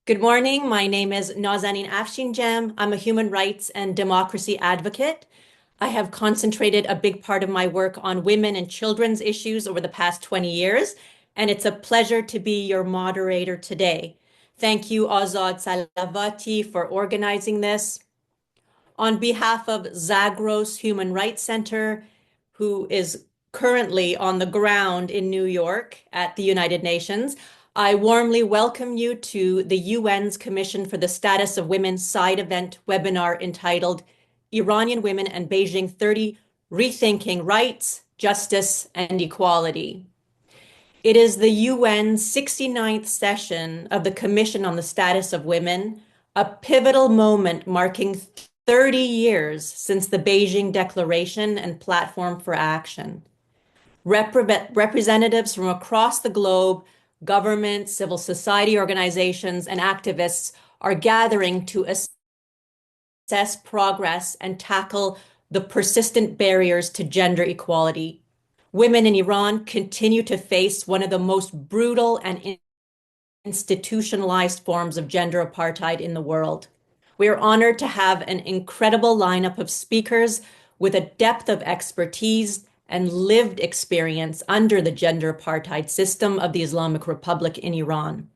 Good morning. My name is Nazanin Afshin-Jam. I'm a human rights and democracy advocate. I have concentrated a big part of my work on women and children's issues over the past 20 years, and it's a pleasure to be your moderator today. Thank you, Azad Salavati, for organizing this. On behalf of Zagros Human Rights Center, who is currently on the ground in New York at the United Nations, I warmly welcome you to the UN's Commission for the Status of Women side event webinar entitled Iranian Women and Beijing+30: Rethinking Rights, Justice, and Equality. It is the UN's 69th session of the Commission on the Status of Women, a pivotal moment marking 30 years since the Beijing Declaration and Platform for Action. Representatives from across the globe, governments, civil society organizations, and activists are gathering to assess progress and tackle the persistent barriers to gender equality. Women in Iran continue to face one of the most brutal and institutionalized forms of gender apartheid in the world. We are honored to have an incredible lineup of speakers with a depth of expertise and lived experience under the gender apartheid system of the Islamic Republic in Iran.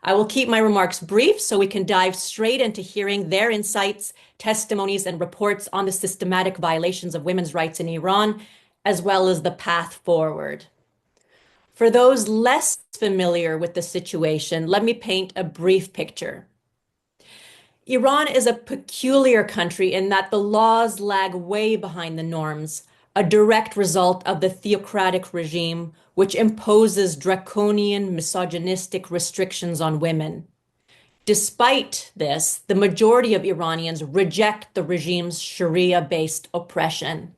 I will keep my remarks brief so we can dive straight into hearing their insights, testimonies, and reports on the systematic violations of women's rights in Iran, as well as the path forward. For those less familiar with the situation, let me paint a brief picture. Iran is a peculiar country in that the laws lag way behind the norms, a direct result of the theocratic regime, which imposes draconian, misogynistic restrictions on women. Despite this, the majority of Iranians reject the regime's Sharia-based oppression.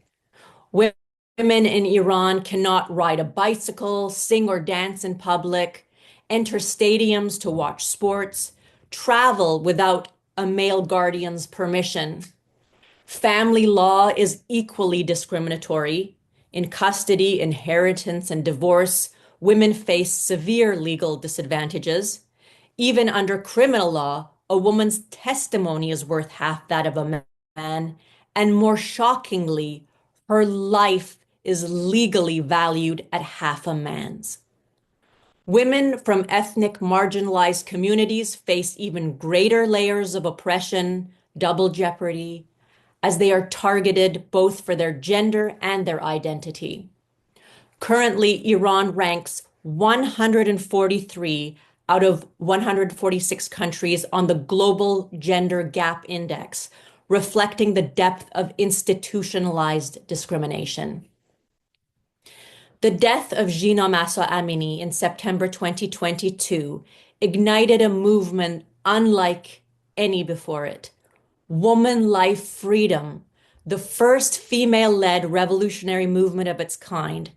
Women in Iran cannot ride a bicycle, sing or dance in public, enter stadiums to watch sports, travel without a male guardian's permission. Family law is equally discriminatory. In custody, inheritance, and divorce, women face severe legal disadvantages. Even under criminal law, a woman's testimony is worth half that of a man, and more shockingly, her life is legally valued at half a man's. Women from ethnic marginalized communities face even greater layers of oppression, double jeopardy, as they are targeted both for their gender and their identity. Currently, Iran ranks 143 out of 146 countries on the Global Gender Gap Index, reflecting the depth of institutionalized discrimination. The death of Jina Mahsa Amini in September 2022 ignited a movement unlike any before it. Woman Life Freedom, the first female-led revolutionary movement of its kind.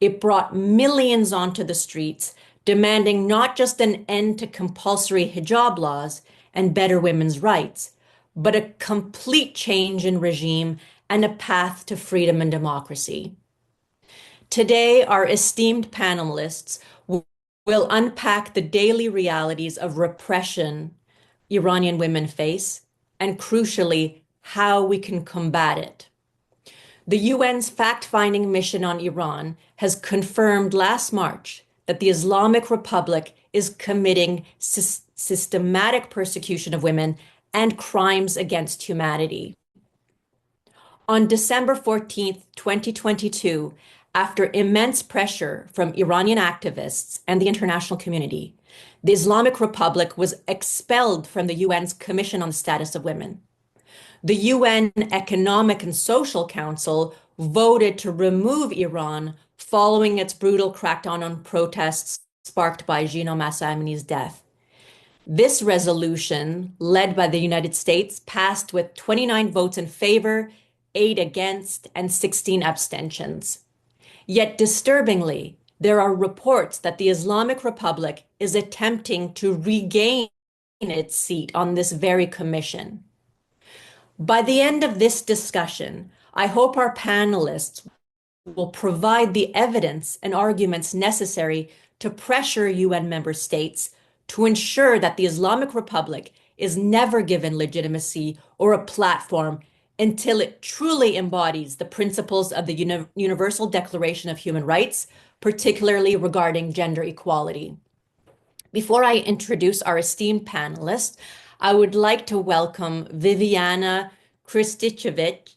It brought millions onto the streets, demanding not just an end to compulsory hijab laws and better women's rights, but a complete change in regime and a path to freedom and democracy. Today, our esteemed panelists will unpack the daily realities of repression Iranian women face, and crucially, how we can combat it. The UN's fact-finding mission on Iran has confirmed last March that the Islamic Republic is committing systematic persecution of women and crimes against humanity. On December 14th, 2022, after immense pressure from Iranian activists and the international community, the Islamic Republic was expelled from the UN's Commission on the Status of Women. The UN Economic and Social Council voted to remove Iran following its brutal crackdown on protests sparked by Jina Mahsa Amini's death. This resolution, led by the United States, passed with 29 votes in favor, 8 against, and 16 abstentions. Yet disturbingly, there are reports that the Islamic Republic is attempting to regain its seat on this very commission. By the end of this discussion, I hope our panelists will provide the evidence and arguments necessary to pressure UN member states to ensure that the Islamic Republic is never given legitimacy or a platform until it truly embodies the principles of the Universal Declaration of Human Rights, particularly regarding gender equality. Before I introduce our esteemed panelists, I would like to welcome Viviana Kristicevic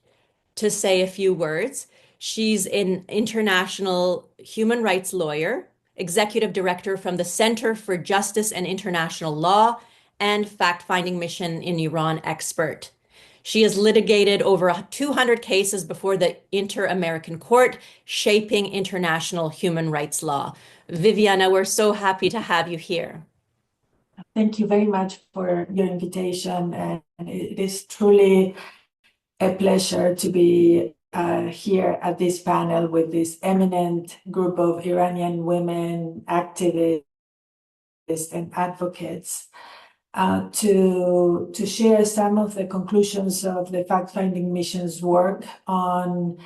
to say a few words. She's an international human rights lawyer, executive director from the Center for Justice and International Law, and fact-finding mission in Iran expert. She has litigated over 200 cases before the Inter-American Court, shaping international human rights law. Viviana, we're so happy to have you here. Thank you very much for your invitation, and it is truly a pleasure to be here at this panel with this eminent group of Iranian women activists and advocates to share some of the conclusions of the fact-finding mission's work on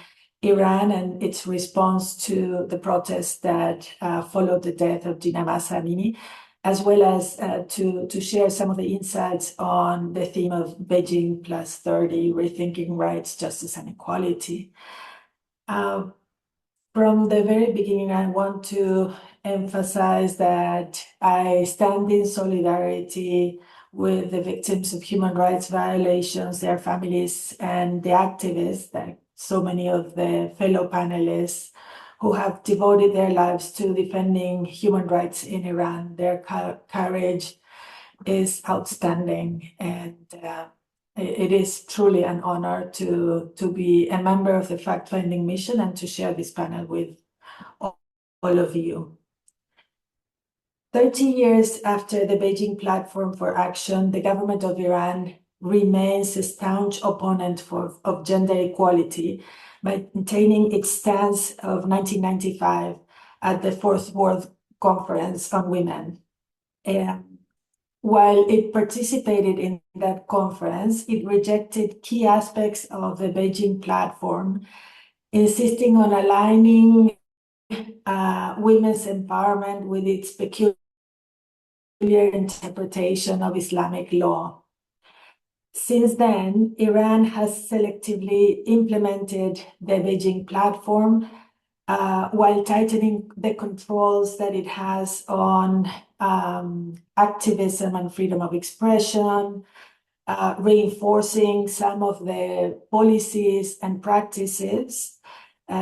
Iran and its response to the protests that followed the death of Gina Mahsa Amini, as well as to share some of the insights on the theme of Beijing+30, rethinking rights, justice, and equality. From the very beginning, I want to emphasize that I stand in solidarity with the victims of human rights violations, their families, and the activists, like so many of the fellow panelists who have devoted their lives to defending human rights in Iran. Their courage is outstanding, and it is truly an honor to be a member of the fact-finding mission and to share this panel with all of you. 30 years after the Beijing Platform for Action, the government of Iran remains a staunch opponent of gender equality, maintaining its stance of 1995 at the Fourth World Conference on Women. While it participated in that conference, it rejected key aspects of the Beijing platform, insisting on aligning women's empowerment with its peculiar interpretation of Islamic law. Since then, Iran has selectively implemented the Beijing platform while tightening the controls that it has on activism and freedom of expression, reinforcing some of the policies and practices,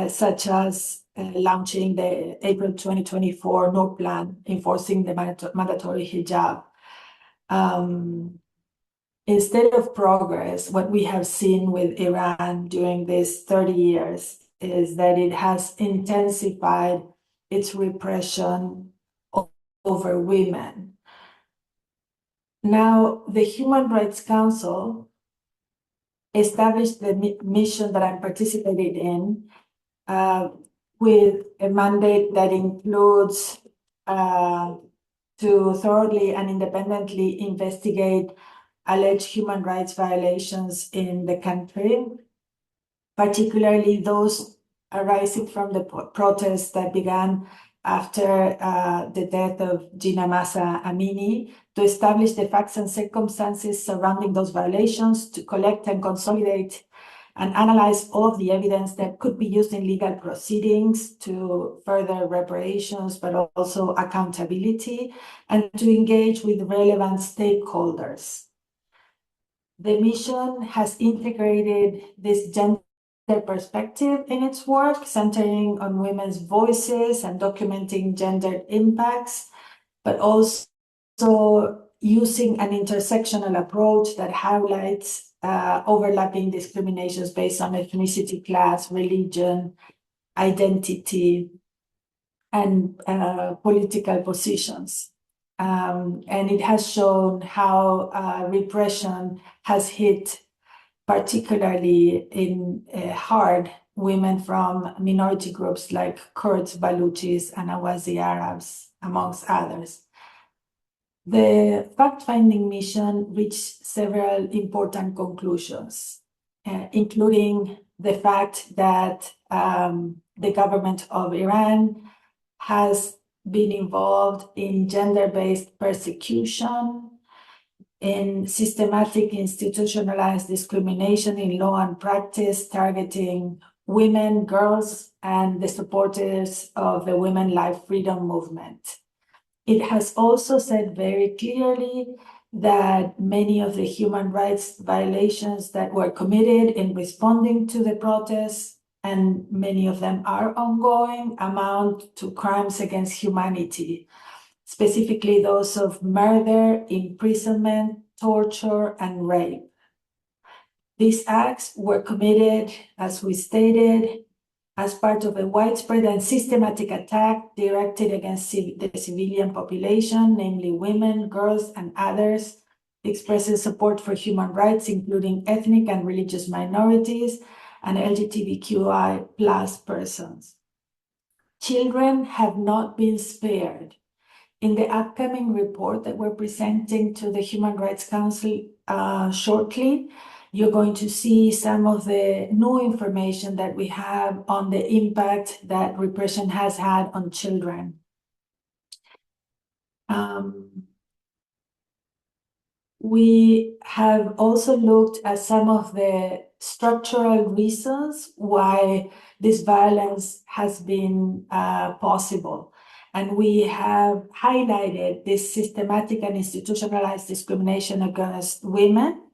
such as launching the April 2024 Noor Plan, enforcing the mandatory hijab. Instead of progress, what we have seen with Iran during these 30 years is that it has intensified its repression over women. Now, the Human Rights Council established the mission that I'm participating in with a mandate that includes to thoroughly and independently investigate alleged human rights violations in the country, particularly those arising from the protests that began after the death of Gina Mahsa Amini, to establish the facts and circumstances surrounding those violations, to collect and consolidate and analyze all of the evidence that could be used in legal proceedings to further reparations, but also accountability, and to engage with relevant stakeholders. The mission has integrated this gender perspective in its work, centering on women's voices and documenting gender impacts, but also using an intersectional approach that highlights overlapping discriminations based on ethnicity, class, religion, identity, and political positions. And it has shown how repression has hit particularly in hard women from minority groups like Kurds, Baluchis, and Awazi Arabs, amongst others. The fact-finding mission reached several important conclusions, including the fact that the government of Iran has been involved in gender-based persecution, in systematic institutionalized discrimination in law and practice targeting women, girls, and the supporters of the Women Life Freedom Movement. It has also said very clearly that many of the human rights violations that were committed in responding to the protests, and many of them are ongoing, amount to crimes against humanity, specifically those of murder, imprisonment, torture, and rape. These acts were committed, as we stated, as part of a widespread and systematic attack directed against the civilian population, namely women, girls, and others, expresses support for human rights, including ethnic and religious minorities and LGBTQI plus persons. Children have not been spared. In the upcoming report that we're presenting to the Human Rights Council shortly, you're going to see some of the new information that we have on the impact that repression has had on children. We have also looked at some of the structural reasons why this violence has been possible. And we have highlighted this systematic and institutionalized discrimination against women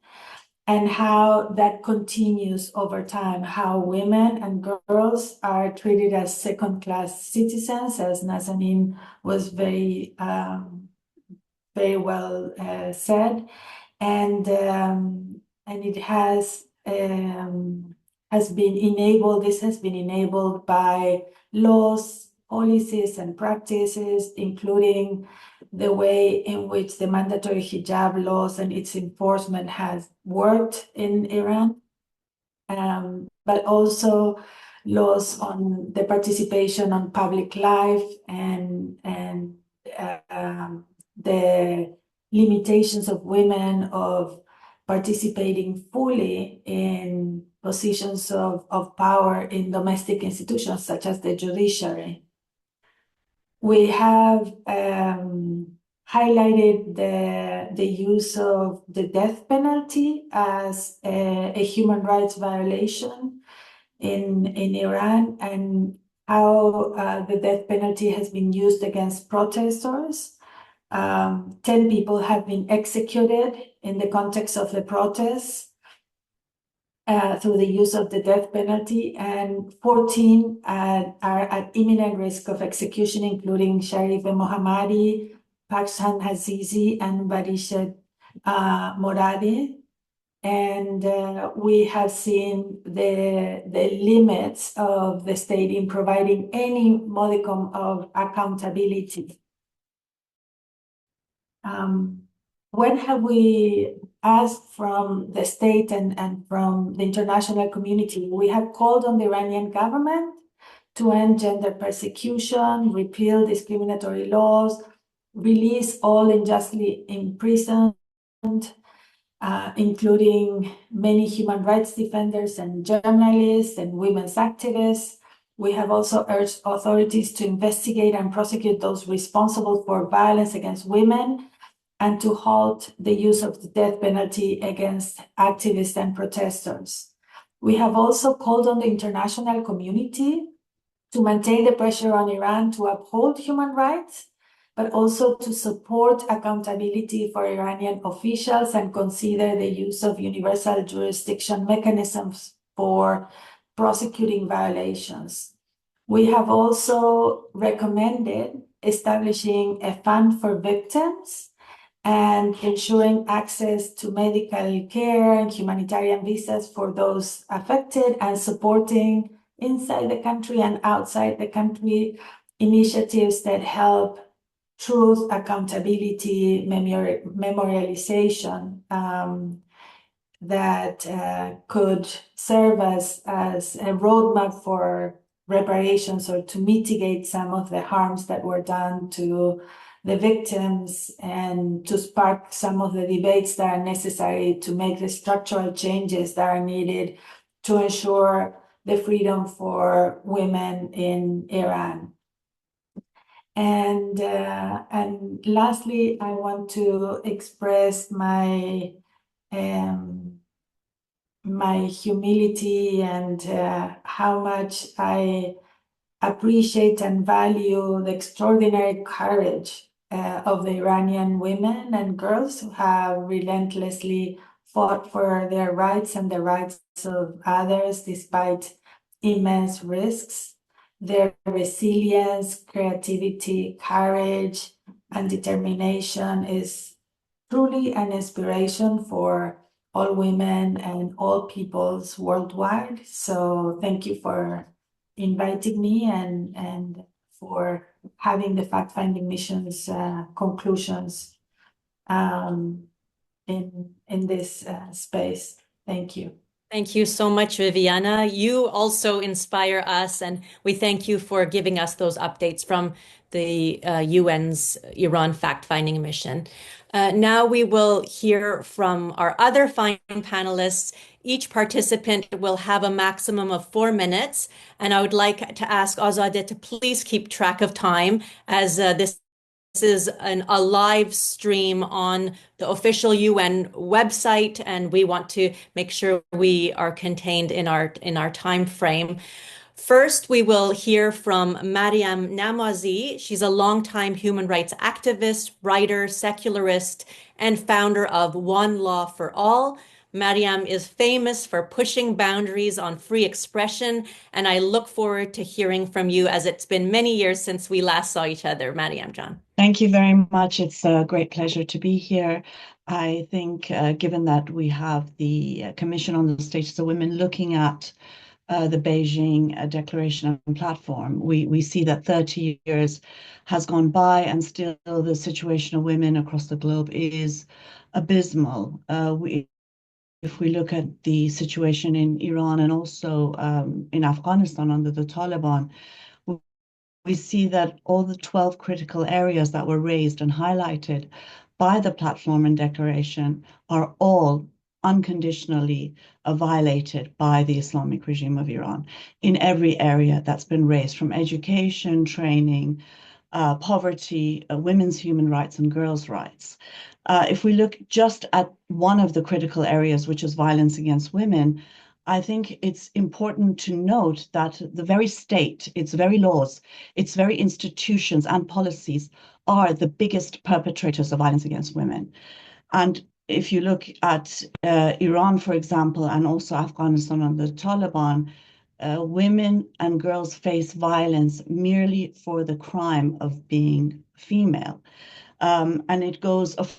and how that continues over time, how women and girls are treated as second-class citizens, as Nazanin was very well said, and it has been enabled. This has been enabled by laws, policies, and practices, including the way in which the mandatory hijab laws and its enforcement has worked in Iran, but also laws on the participation on public life and the limitations of women of participating fully in positions of power in domestic institutions such as the judiciary. We have highlighted the use of the death penalty as a human rights violation in Iran, and how the death penalty has been used against protesters. 10 people have been executed in the context of the protests through the use of the death penalty, and 14 are at imminent risk of execution, including Sharif Mohammadi, Pakistan Hazizi, and Barishat Moradi. And we have seen the limits of the state in providing any modicum of accountability. When have we asked from the state and from the international community? We have called on the Iranian government to end gender persecution, repeal discriminatory laws, release all unjustly imprisoned, including many human rights defenders and journalists and women's activists. We have also urged authorities to investigate and prosecute those responsible for violence against women, and to halt the use of the death penalty against activists and protesters. We have also called on the international community to maintain the pressure on Iran to uphold human rights, but also to support accountability for Iranian officials and consider the use of universal jurisdiction mechanisms for prosecuting violations. We have also recommended establishing a fund for victims and ensuring access to medical care and humanitarian visas for those affected, and supporting inside the country and outside the country initiatives that help truth, accountability, memorialization that could serve as a roadmap for reparations, or to mitigate some of the harms that were done to the victims, and to spark some of the debates that are necessary to make the structural changes that are needed to ensure the freedom for women in Iran. And lastly, I want to express my humility and how much I appreciate and value the extraordinary courage of the Iranian women and girls who have relentlessly fought for their rights and the rights of others despite immense risks. Their resilience, creativity, courage, and determination is truly an inspiration for all women and all peoples worldwide. So thank you for inviting me and for having the fact-finding mission's conclusions in this space. Thank you. Thank you so much, Viviana. You also inspire us, and we thank you for giving us those updates from the UN's Iran fact-finding mission. Now we will hear from our other fine panelists. Each participant will have a maximum of 4 minutes, and I would like to ask Azadeh to please keep track of time as this is a live stream on the official UN website, and we want to make sure we are contained in our time frame. First, we will hear from Mariam Namazi. She's a longtime human rights activist, writer, secularist, and founder of One Law for All. Mariam is famous for pushing boundaries on free expression, and I look forward to hearing from you as it's been many years since we last saw each other. Mariam Jan. Thank you very much. It's a great pleasure to be here. I think given that we have the Commission on the Status of Women looking at the Beijing Declaration and Platform, we see that 30 years has gone by and still the situation of women across the globe is abysmal. If we look at the situation in Iran and also in Afghanistan under the Taliban, we see that all the 12 critical areas that were raised and highlighted by the platform and declaration are all unconditionally violated by the Islamic regime of Iran in every area that's been raised, from education, training, poverty, women's human rights, and girls' rights. If we look just at one of the critical areas, which is violence against women, I think it's important to note that the very state, its very laws, its very institutions and policies are the biggest perpetrators of violence against women. And if you look at Iran, for example, and also Afghanistan under the Taliban, women and girls face violence merely for the crime of being female. And it goes, of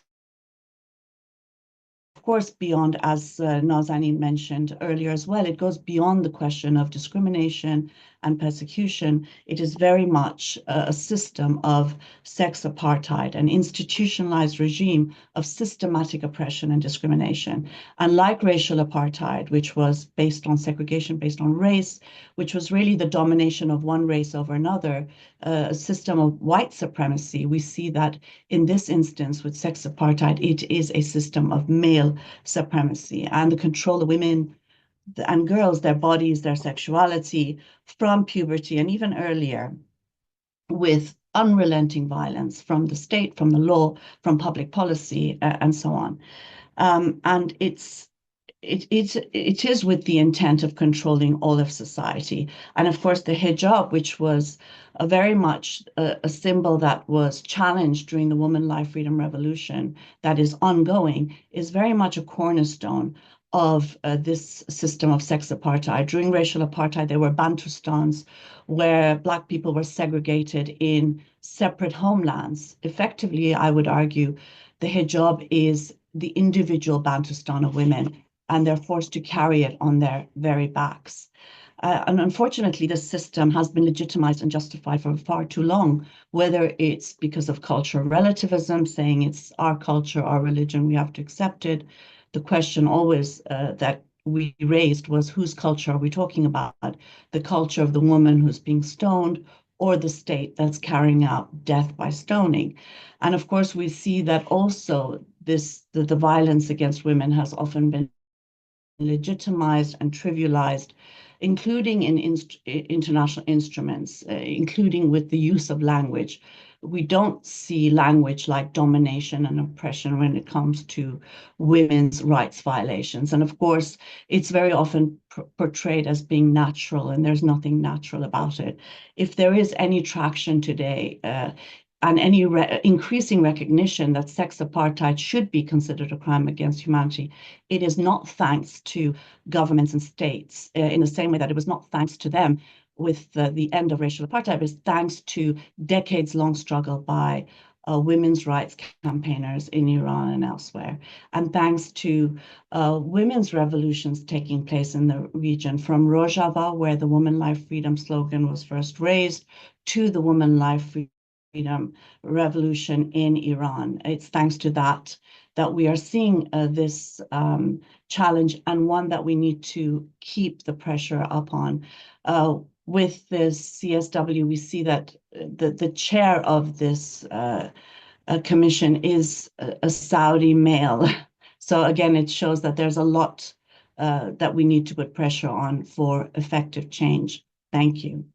course, beyond, as Nazanin mentioned earlier as well, it goes beyond the question of discrimination and persecution. It is very much a system of sex apartheid, an institutionalized regime of systematic oppression and discrimination. And like racial apartheid, which was based on segregation, based on race, which was really the domination of one race over another, a system of white supremacy, we see that in this instance with sex apartheid, it is a system of male supremacy and the control of women and girls, their bodies, their sexuality from puberty and even earlier, with unrelenting violence from the state, from the law, from public policy, and so on. And it is with the intent of controlling all of society. And of course, the hijab, which was very much a symbol that was challenged during the Woman Life Freedom Revolution, that is ongoing, is very much a cornerstone of this system of sex apartheid. During racial apartheid, there were Bantustans where Black people were segregated in separate homelands. Effectively, I would argue, the hijab is the individual Bantustan of women, and they're forced to carry it on their very backs. And unfortunately, this system has been legitimized and justified for far too long, whether it's because of cultural relativism, saying it's our culture, our religion, we have to accept it. The question always that we raised was, whose culture are we talking about? The culture of the woman who's being stoned, or the state that's carrying out death by stoning? And of course, we see that also the violence against women has often been legitimized and trivialized including in international instruments, including with the use of language. We don't see language like domination and oppression when it comes to women's rights violations. And of course, it's very often portrayed as being natural, and there's nothing natural about it. If there is any traction today, and any increasing recognition that sex apartheid should be considered a crime against humanity, it is not thanks to governments and states in the same way that it was not thanks to them with the end of racial apartheid, but it's thanks to decades-long struggle by women's rights campaigners in Iran and elsewhere, and thanks to women's revolutions taking place in the region, from Rojava, where the Woman, Life, Freedom slogan was first raised, to the Woman, Life, Freedom revolution in Iran. It's thanks to that we are seeing this challenge, and one that we need to keep the pressure upon. With this CSW, we see that the chair of this commission is a Saudi male. So again, it shows that there's a lot that we need to put pressure on for effective change. Thank you.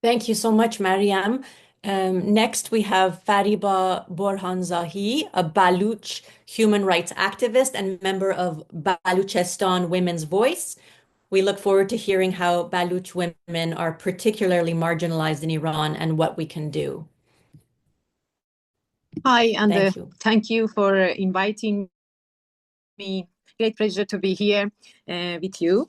Thank you so much, Mariam. Next, we have Fariba Borhanzahi, a Baluch human rights activist and member of Baluchistan Women's Voice. We look forward to hearing how Baluch women are particularly marginalized in Iran and what we can do. Hi, and Thank you. Thank you for inviting me. Great pleasure to be here with you.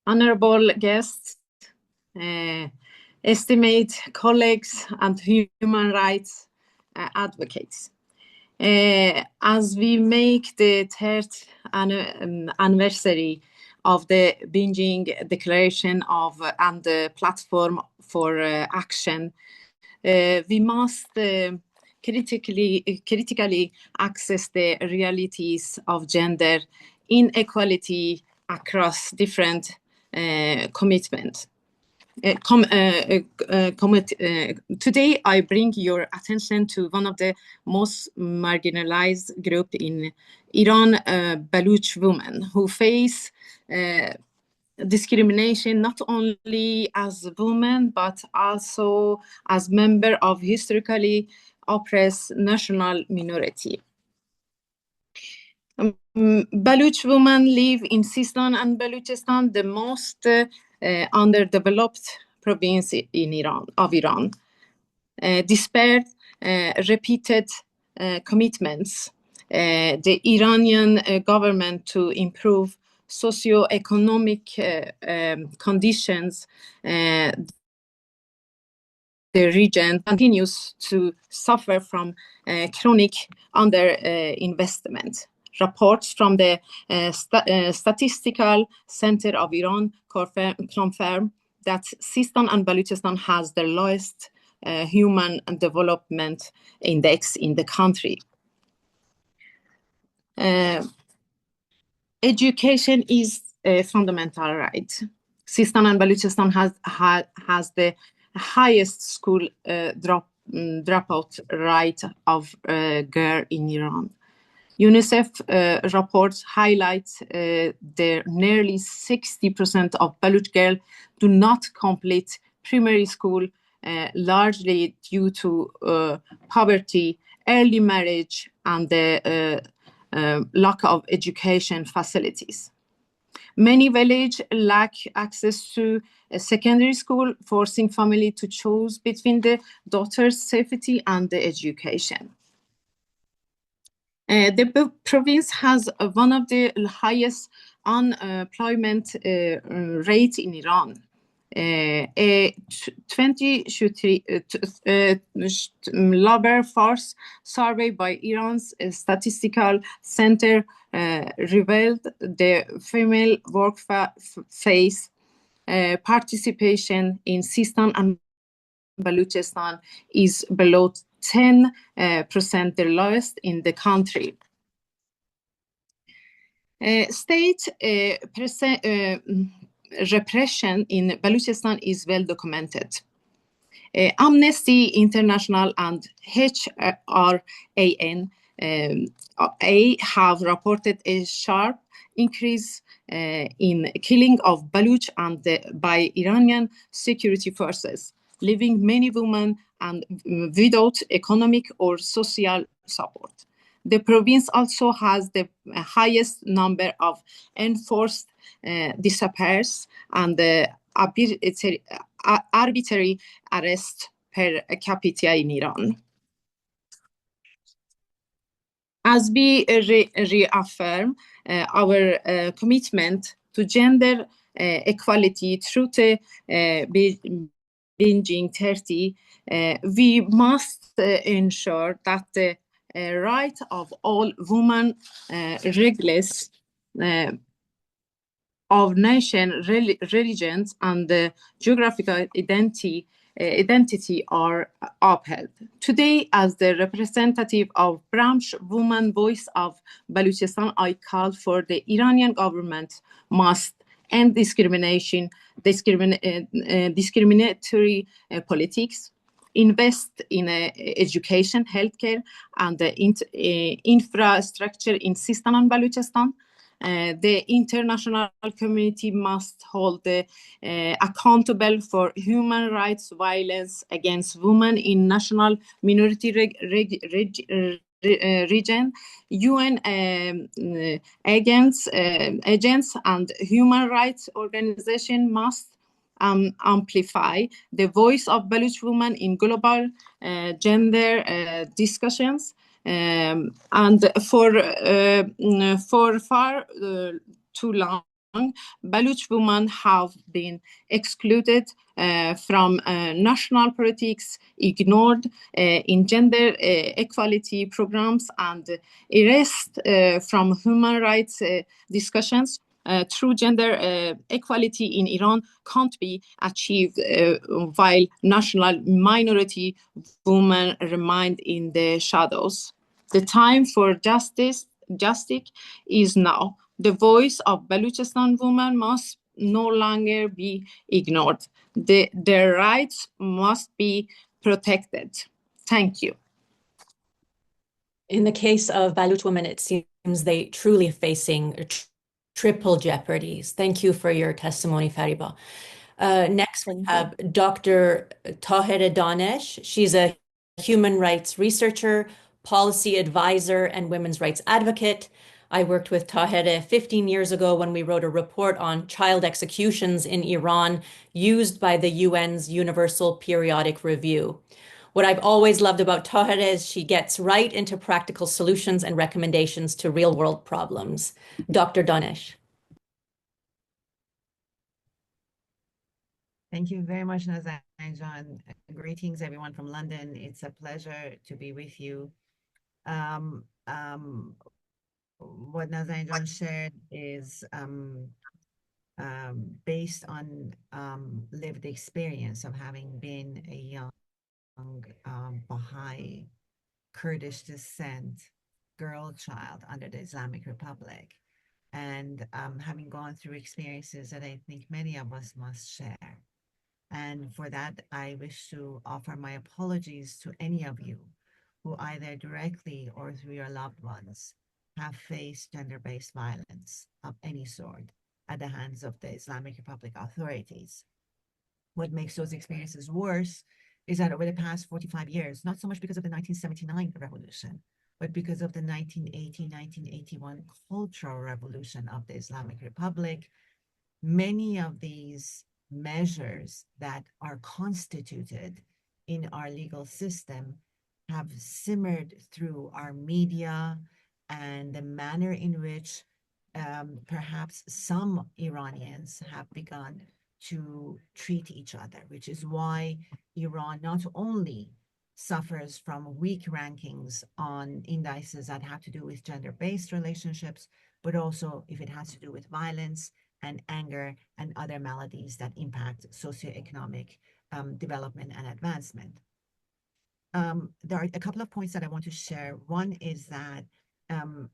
Honorable guests, esteemed colleagues, and human rights advocates. As we make the third anniversary of the Beijing Declaration and the Platform for Action, we must critically access the realities of gender inequality across different commitments. Today, I bring your attention to one of the most marginalized groups in Iran, Baluch women, who face discrimination not only as women, but also as members of historically oppressed national minority. Baluch women live in Sistan and Baluchistan, the most underdeveloped province in Iran. Despite repeated commitments, the Iranian government to improve socio-economic conditions, the region continues to suffer from chronic underinvestment. Reports from the Statistical Center of Iran confirm that Sistan and Baluchistan has the lowest human development index in the country. Education is a fundamental right. Sistan and Baluchistan has the highest school dropout rate of girl in Iran. UNICEF reports highlight that nearly 60% of Baluch girls do not complete primary school, largely due to poverty, early marriage, and the lack of education facilities. Many villages lack access to a secondary school, forcing families to choose between the daughter's safety and the education. The province has one of the highest unemployment rates in Iran. A 2023 labor force survey by Iran's Statistical Center revealed the female workforce participation in Sistan and Baluchistan is below 10%, the lowest in the country. State repression in Baluchistan is well documented. Amnesty International and HRAN have reported a sharp increase in killing of Baluch and by Iranian security forces, leaving many women and without economic or social support. The province also has the highest number of enforced disappearances and arbitrary arrests per capita in Iran. As we reaffirm our commitment to gender equality through the Beijing+30, we must ensure that the right of all women, regardless of nation, religions, and geographical identity are upheld. Today, as the representative of branch Women Voice of Baluchistan, I call for the Iranian government must end discriminatory politics, invest in education, healthcare, and infrastructure in Sistan and Baluchistan. The international community must hold accountable for human rights violence against women in national minority region. UN agents and human rights organizations must amplify the voice of Baluch women in global gender discussions. And for far too long, Baluch women have been excluded from national politics, ignored in gender equality programs, and erased from human rights discussions. True gender equality in Iran can't be achieved while national minority women remain in the shadows. The time for justice is now. The voice of Baluchistan women must no longer be ignored. Their rights must be protected. Thank you. In the case of Baluch women, it seems they truly are facing triple jeopardies. Thank you for your testimony, Fariba. Next, we have Dr. Tahireh Danesh. She's a human rights researcher, policy advisor, and women's rights advocate. I worked with Tahireh 15 years ago when we wrote a report on child executions in Iran used by the UN's Universal Periodic Review. What I've always loved about Tahireh is she gets right into practical solutions and recommendations to real-world problems. Dr. Danesh. Thank you very much, Nazanin. Greetings, everyone from London. It's a pleasure to be with you. What Nazanin shared is based on lived experience of having been a young Baha'i Kurdish descent girl child under the Islamic Republic, and having gone through experiences that I think many of us must share. And for that, I wish to offer my apologies to any of you who either directly or through your loved ones have faced gender-based violence of any sort at the hands of the Islamic Republic authorities. What makes those experiences worse is that over the past 45 years, not so much because of the 1979 revolution, but because of the 1980-1981 cultural revolution of the Islamic Republic, many of these measures that are constituted in our legal system have simmered through our media and the manner in which perhaps some Iranians have begun to treat each other, which is why Iran not only suffers from weak rankings on indices that have to do with gender-based relationships, but also if it has to do with violence and anger and other maladies that impact socioeconomic development and advancement. There are a couple of points that I want to share. One is that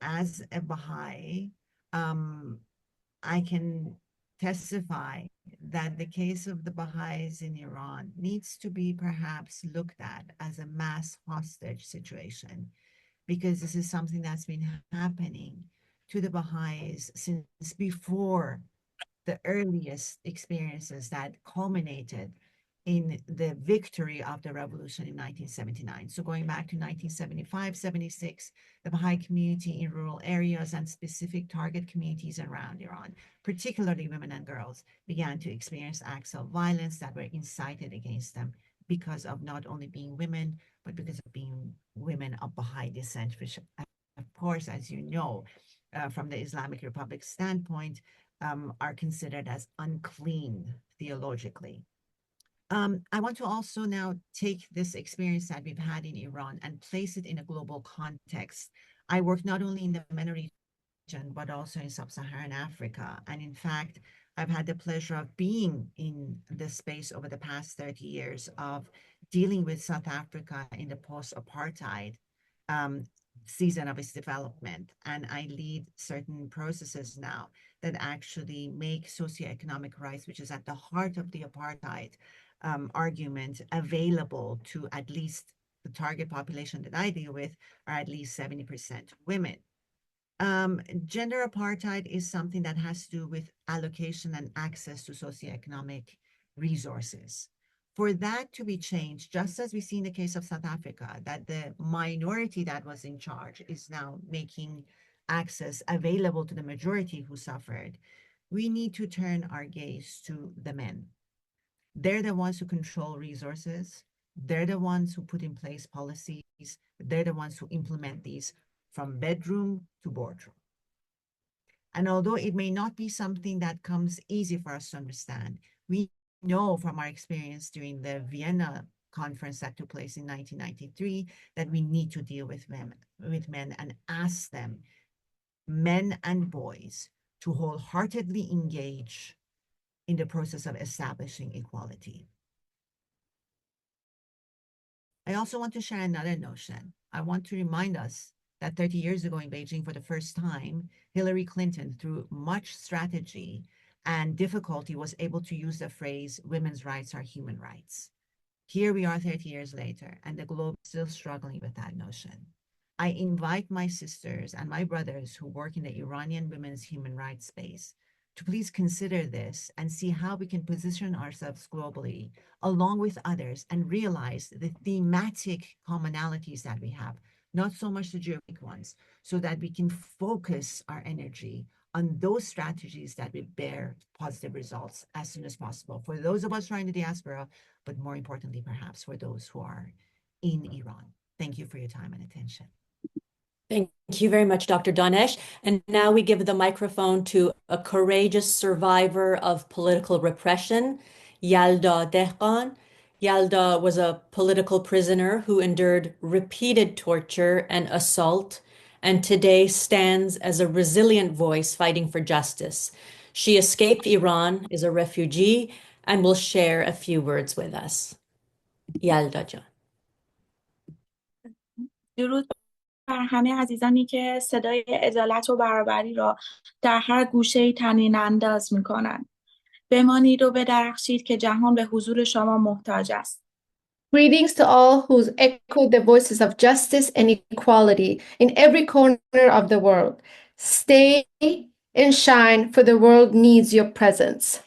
as a Baha'i, I can testify that the case of the Baha'is in Iran needs to be perhaps looked at as a mass hostage situation, because this is something that's been happening to the Baha'is since before the earliest experiences that culminated in the victory of the revolution in 1979. So going back to 1975, 76, the Baha'i community in rural areas and specific target communities around Iran, particularly women and girls, began to experience acts of violence that were incited against them because of not only being women, but because of being women of Baha'i descent, which, of course, as you know, from the Islamic Republic standpoint, are considered as unclean theologically. I want to also now take this experience that we've had in Iran and place it in a global context. I work not only in the MENA region, but also in sub-Saharan Africa. And in fact, I've had the pleasure of being in this space over the past 30 years of dealing with South Africa in the post-apartheid season of its development. And I lead certain processes now that actually make socioeconomic rights, which is at the heart of the apartheid argument, available to at least the target population that I deal with, are at least 70% women. Gender apartheid is something that has to do with allocation and access to socioeconomic resources. For that to be changed, just as we see in the case of South Africa, that the minority that was in charge is now making access available to the majority who suffered, we need to turn our gaze to the men. They're the ones who control resources. They're the ones who put in place policies. They're the ones who implement these from bedroom to boardroom. And although it may not be something that comes easy for us to understand, we know from our experience during the Vienna conference that took place in 1993 that we need to deal with men and ask them, men and boys, to wholeheartedly engage in the process of establishing equality. I also want to share another notion. I want to remind us that 30 years ago in Beijing, for the first time, Hillary Clinton, through much strategy and difficulty, was able to use the phrase, women's rights are human rights. Here we are 30 years later, and the globe is still struggling with that notion. I invite my sisters and my brothers who work in the Iranian women's human rights space to please consider this and see how we can position ourselves globally along with others and realize the thematic commonalities that we have, not so much the geographic ones, so that we can focus our energy on those strategies that will bear positive results as soon as possible for those of us who are in the diaspora, but more importantly, perhaps for those who are in Iran. Thank you for your time and attention. Thank you very much, Dr. Danesh. And now we give the microphone to a courageous survivor of political repression, Yalda Dehqan. Yalda was a political prisoner who endured repeated torture and assault, and today stands as a resilient voice fighting for justice. She escaped Iran, is a refugee, and will share a few words with us. Yalda Jan. درود بر همه عزیزانی که صدای عدالت و برابری را در هر گوشه‌ای طنین انداز می‌کنند. بمانید و بدرخشید که جهان به حضور شما محتاج است. Greetings to all who echo the voices of justice and equality in every corner of the world. Stay and shine, for the world needs your presence.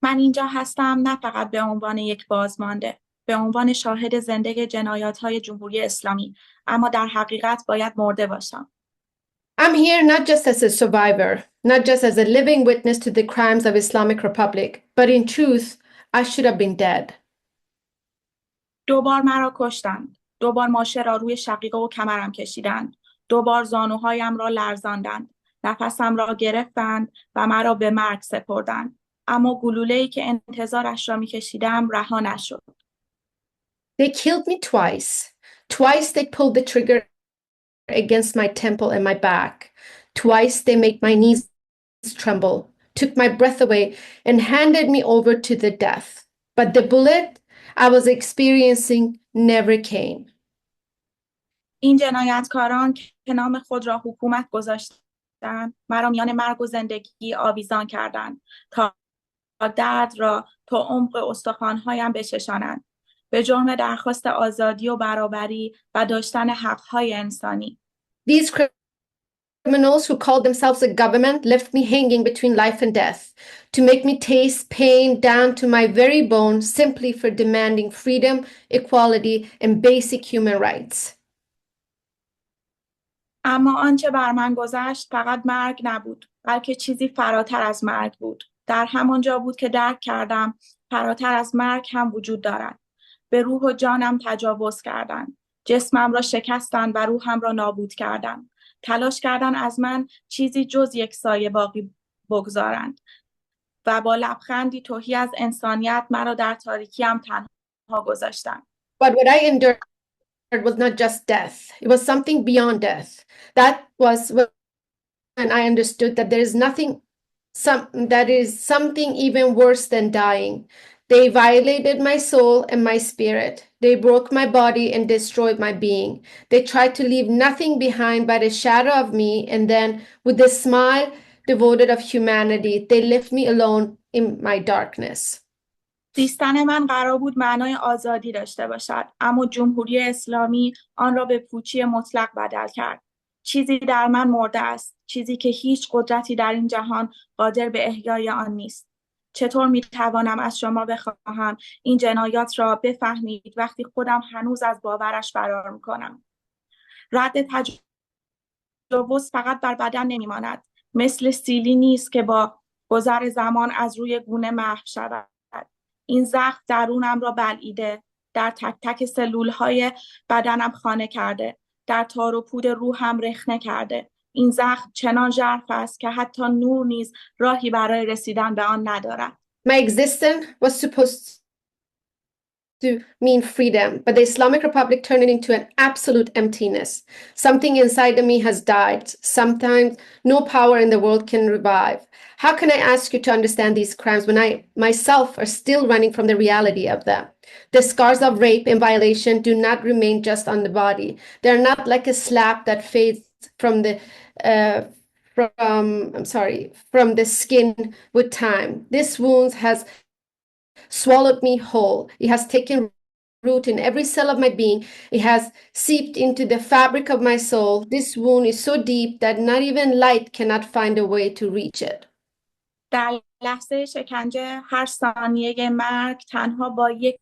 من اینجا هستم نه فقط به عنوان یک بازمانده، به عنوان شاهد زنده جنایات‌های جمهوری اسلامی، اما در حقیقت باید مرده باشم. I'm here not just as a survivor, not just as a living witness to the crimes of Islamic Republic, but in truth, I should have been dead. دوبار مرا کشتند. دوبار ماشه را روی شقیقه و کمرم کشیدند. دوبار زانوهایم را لرزاندند. نفسم را گرفتند و مرا به مرگ سپردند. اما گلوله‌ای که انتظارش را می‌کشیدم رها نشد. They killed me twice. Twice they pulled the trigger against my temple and my back. Twice they made my knees tremble, took my breath away, and handed me over to the death. But the bullet I was experiencing never came. این جنایتکاران که نام خود را حکومت گذاشتند، مرا میان مرگ و زندگی آویزان کردند تا درد را تا عمق استخوان‌هایم بچشانند. به جرم درخواست آزادی و برابری و داشتن حقهای انسانی. These criminals who called themselves a government left me hanging between life and death to make me taste pain down to my very bones simply for demanding freedom, equality, and basic human rights. اما آنچه بر من گذشت فقط مرگ نبود، بلکه چیزی فراتر از مرگ بود. در همانجا بود که درک کردم فراتر از مرگ هم وجود دارد. به روح و جانم تجاوز کردند. جسمم را شکستند و روحم را نابود کردند. تلاش کردند از من چیزی جز یک سایه باقی بگذارند و با لبخندی تهی از انسانیت مرا در تاریکیم تنها گذاشتند. But what I endured was not just death. It was something beyond death. That was when I understood that there is something even worse than dying. They violated my soul and my spirit. They broke my body and destroyed my being. They tried to leave nothing behind but a shadow of me, and then, with a smile devoid of humanity, they left me alone in my darkness. زیستن من قرار بود معنای آزادی داشته باشد، اما جمهوری اسلامی آن را به پوچی مطلق بدل کرد. چیزی در من مرده است، چیزی که هیچ قدرتی در این جهان قادر به احیای آن نیست. چطور میتوانم از شما بخواهم این جنایات را بفهمید وقتی خودم هنوز از باورش فرار میکنم؟ رد تجاوز فقط بر بدن نمیماند، مثل سیلی نیست که با گذر زمان از روی گونه محو شود. این زخم درونم را بلعیده، در تک تک سلولهای بدنم خانه کرده، در تار و پود روحم رخنه کرده. این زخم چنان ژرف است که حتی نور نیز راهی برای رسیدن به آن ندارد. My existence was supposed to mean freedom, but the Islamic Republic turned it into an absolute emptiness. Something inside of me has died. Sometimes no power in the world can revive. How can I ask you to understand these crimes when I myself are still running from the reality of them? The scars of rape and violation do not remain just on the body. They're not like a slap that fades from the skin with time. This wound has swallowed me whole. It has taken root in every cell of my being. It has seeped into the fabric of my soul. This wound is so deep that not even light cannot find a way to reach it. در لحظه شکنجه هر ثانیه مرگ تنها با یک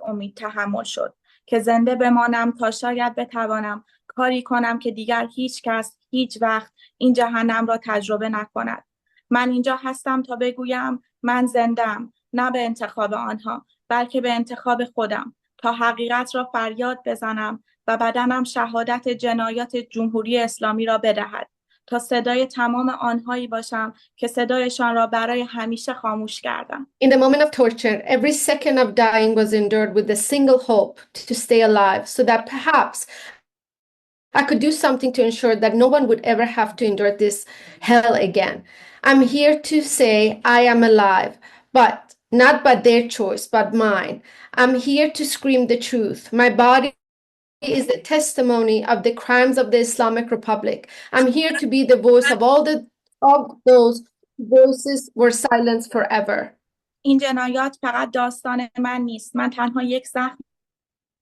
امید تحمل شد که زنده بمانم تا شاید بتوانم کاری کنم که دیگر هیچ کس هیچ وقت این جهنم را تجربه نکند. من اینجا هستم تا بگویم من زنده‌ام، نه به انتخاب آنها بلکه به انتخاب خودم، تا حقیقت را فریاد بزنم و بدنم شهادت جنایات جمهوری اسلامی را بدهد، تا صدای تمام آنهایی باشم که صدایشان را برای همیشه خاموش کردم. In the moment of torture, every second of dying was endured with a single hope to stay alive, so that perhaps I could do something to ensure that no one would ever have to endure this hell again. I'm here to say I am alive, but not by their choice, but mine. I'm here to scream the truth. My body is the testimony of the crimes of the Islamic Republic. I'm here to be the voice of all those voices were silenced forever. این جنایات فقط داستان من نیست. من تنها یک زخم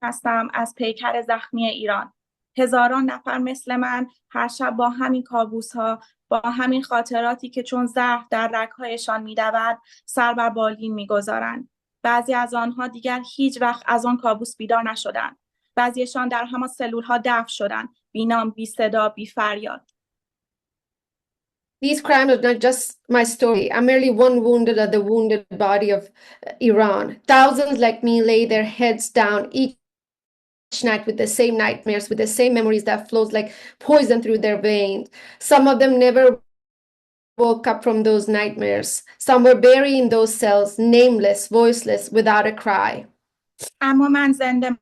هستم از پیکر زخمی ایران. هزاران نفر مثل من هر شب با همین کابوس‌ها، با همین خاطراتی که چون زهر در رگ‌هایشان می‌دود، سر بر بالین می‌گذارند. بعضی از آنها دیگر هیچ وقت از آن کابوس بیدار نشدند. بعضیشان در همان سلول‌ها دفن شدند، بی‌نام، بی صدا، بی فریاد. These crimes are not just my story. I'm merely one wounded of the wounded body of Iran. Thousands like me lay their heads down each night with the same nightmares, with the same memories that flows like poison through their veins. Some of them never woke up from those nightmares. Some were buried in those cells, nameless, voiceless, without a cry. اما من زنده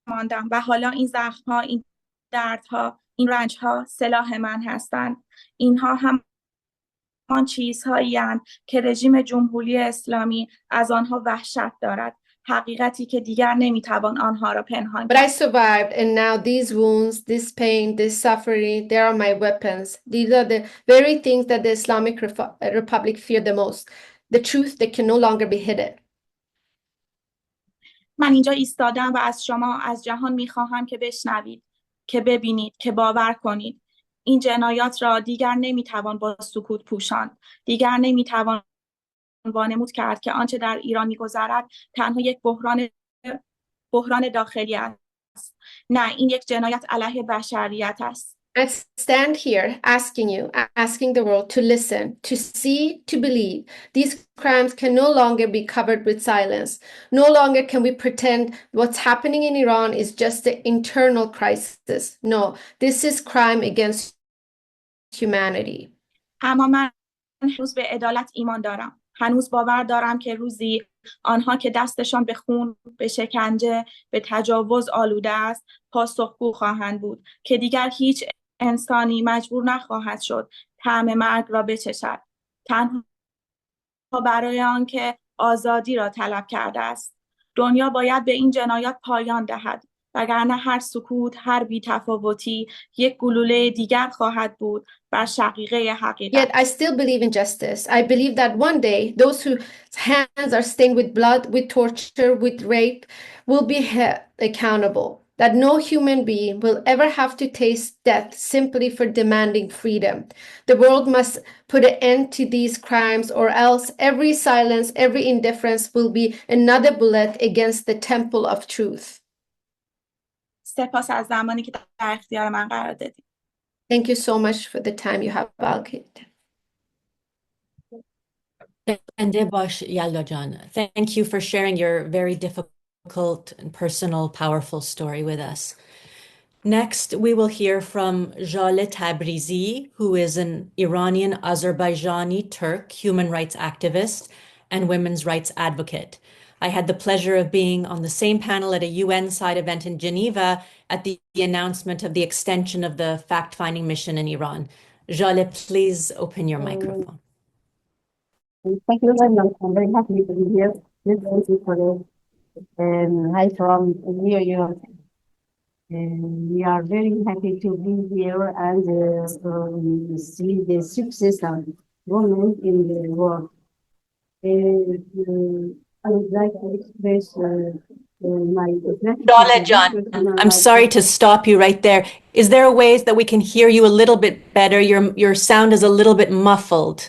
ماندم و حالا این زخم‌ها، این دردها، این رنج‌ها سلاح من هستند. اینها هم آن چیزهایی هستند که رژیم جمهوری اسلامی از آنها وحشت دارد. حقیقتی که دیگر نمیتوان آنها را پنهان But I کرد. survived, and now these wounds, this pain, this suffering, they are my weapons. These are the very things that the Islamic Republic fear the most. The truth that can no longer be hidden. من اینجا ایستادم و از شما، از جهان میخواهم که بشنوید، که ببینید، که باور کنید. این جنایات را دیگر نمیتوان با سکوت پوشاند. دیگر نمیتوان وانمود کرد که آنچه در ایران میگذرد تنها یک بحران داخلی است. نه، این یک جنایت علیه بشریت است. I stand here asking you, asking the world to listen, to see, to believe. These crimes can no longer be covered with silence. No longer can we pretend what's happening in Iran is just an internal crisis. No, this is crime against humanity. اما من هنوز به عدالت ایمان دارم. هنوز باور دارم که روزی آنها که دستشان به خون، به شکنجه، به تجاوز آلوده است، پاسخگو خواهند بود، که دیگر هیچ انسانی مجبور نخواهد شد طعم مرگ را بچشد، تنها برای آنکه آزادی را طلب کرده است. دنیا باید به این جنایات پایان دهد، وگرنه هر سکوت، هر بی‌تفاوتی یک گلوله دیگر خواهد بود بر شقیقه حقیقت. Yet I still believe in justice. I believe that one day those whose hands are stained with blood, with torture, with rape, will be held accountable. That no human being will ever have to taste death simply for demanding freedom. The world must put an end to these crimes, or else every silence, every indifference will be another bullet against the temple of truth. سپاس از زمانی که در اختیار من قرار دادید. Thank you so much for the time you have allocated. Thank you for sharing your very difficult and personal, powerful story with us. Next, we will hear from Jale Tabrizi, who is an Iranian Azerbaijani-Turk human rights activist and women's rights advocate. I had the pleasure of being on the same panel at a UN side event in Geneva at the announcement of the extension of the fact-finding mission in Iran. Jale, please open your microphone. Thank you very much. I'm very happy to be here. Thank you for it. Hi from New York. We are very happy to be here and see the success of women in the world. I would like to express my Jale, I'm sorry to stop you right there. Is there a way that we can hear you a little bit better? Your sound is a little bit muffled.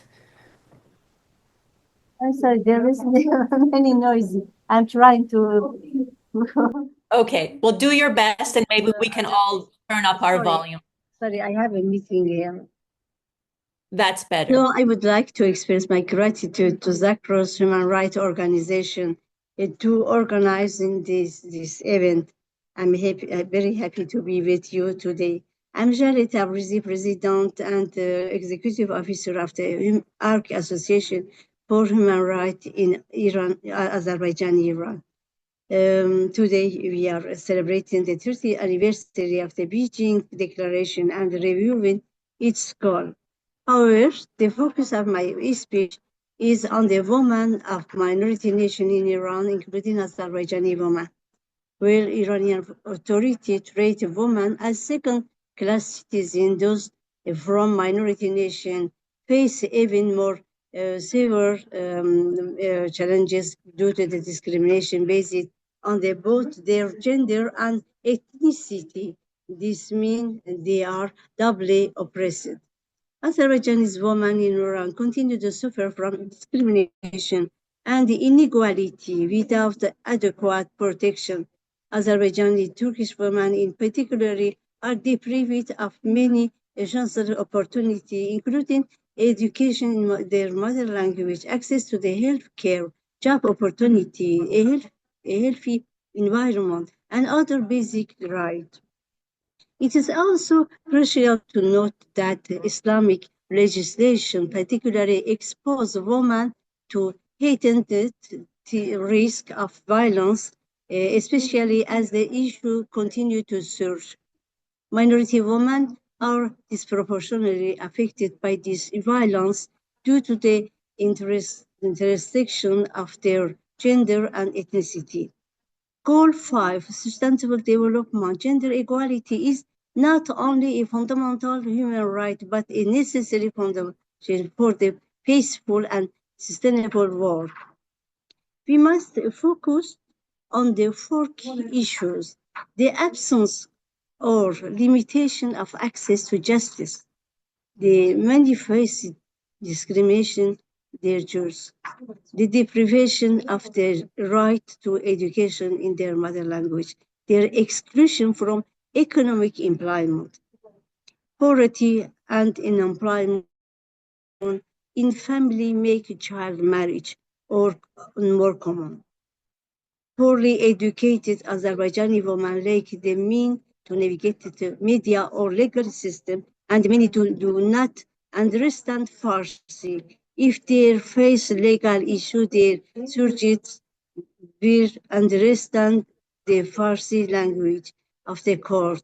I'm sorry, there is many noise. I'm trying to. Okay, well, do your best and maybe we can all turn up our volume. Sorry, I have a meeting here. That's better. So I would like to express my gratitude to Zagros Human Rights Organization to organizing this event. I'm very happy to be with you today. I'm Jale Tabrizi, President and Executive Officer of the ARC Association for Human Rights in Iran, Azerbaijan, Iran. Today we are celebrating the 30th anniversary of the Beijing Declaration and reviewing its goal. However, the focus of my speech is on the women of minority nation in Iran, including Azerbaijani women, where Iranian authorities treat women as second-class citizens. Those from minority nation face even more severe challenges due to the discrimination based on both their gender and ethnicity. This means they are doubly oppressed. Azerbaijani women in Iran continue to suffer from discrimination and inequality without adequate protection. Azerbaijani-Turkish women in particular are deprived of many essential opportunities, including education in their mother language, access to the health care, job opportunity, a healthy environment, and other basic rights. It is also crucial to note that Islamic legislation particularly exposes women to heightened risk of violence, especially as the issue continues to surge. Minority women are disproportionately affected by this violence due to the intersection of their gender and ethnicity. Goal 5, Sustainable Development, gender equality is not only a fundamental human right, but a necessary foundation for the peaceful and sustainable world. We must focus on the four key issues: the absence or limitation of access to justice, the manifest discrimination their Jews, the deprivation of their right to education in their mother language, their exclusion from economic employment, poverty and unemployment in family make child marriage or more common. Poorly educated Azerbaijani women lack the means to navigate the media or legal system, and many do not understand Farsi. If they face legal issue, their surgeons will understand the Farsi language of the court,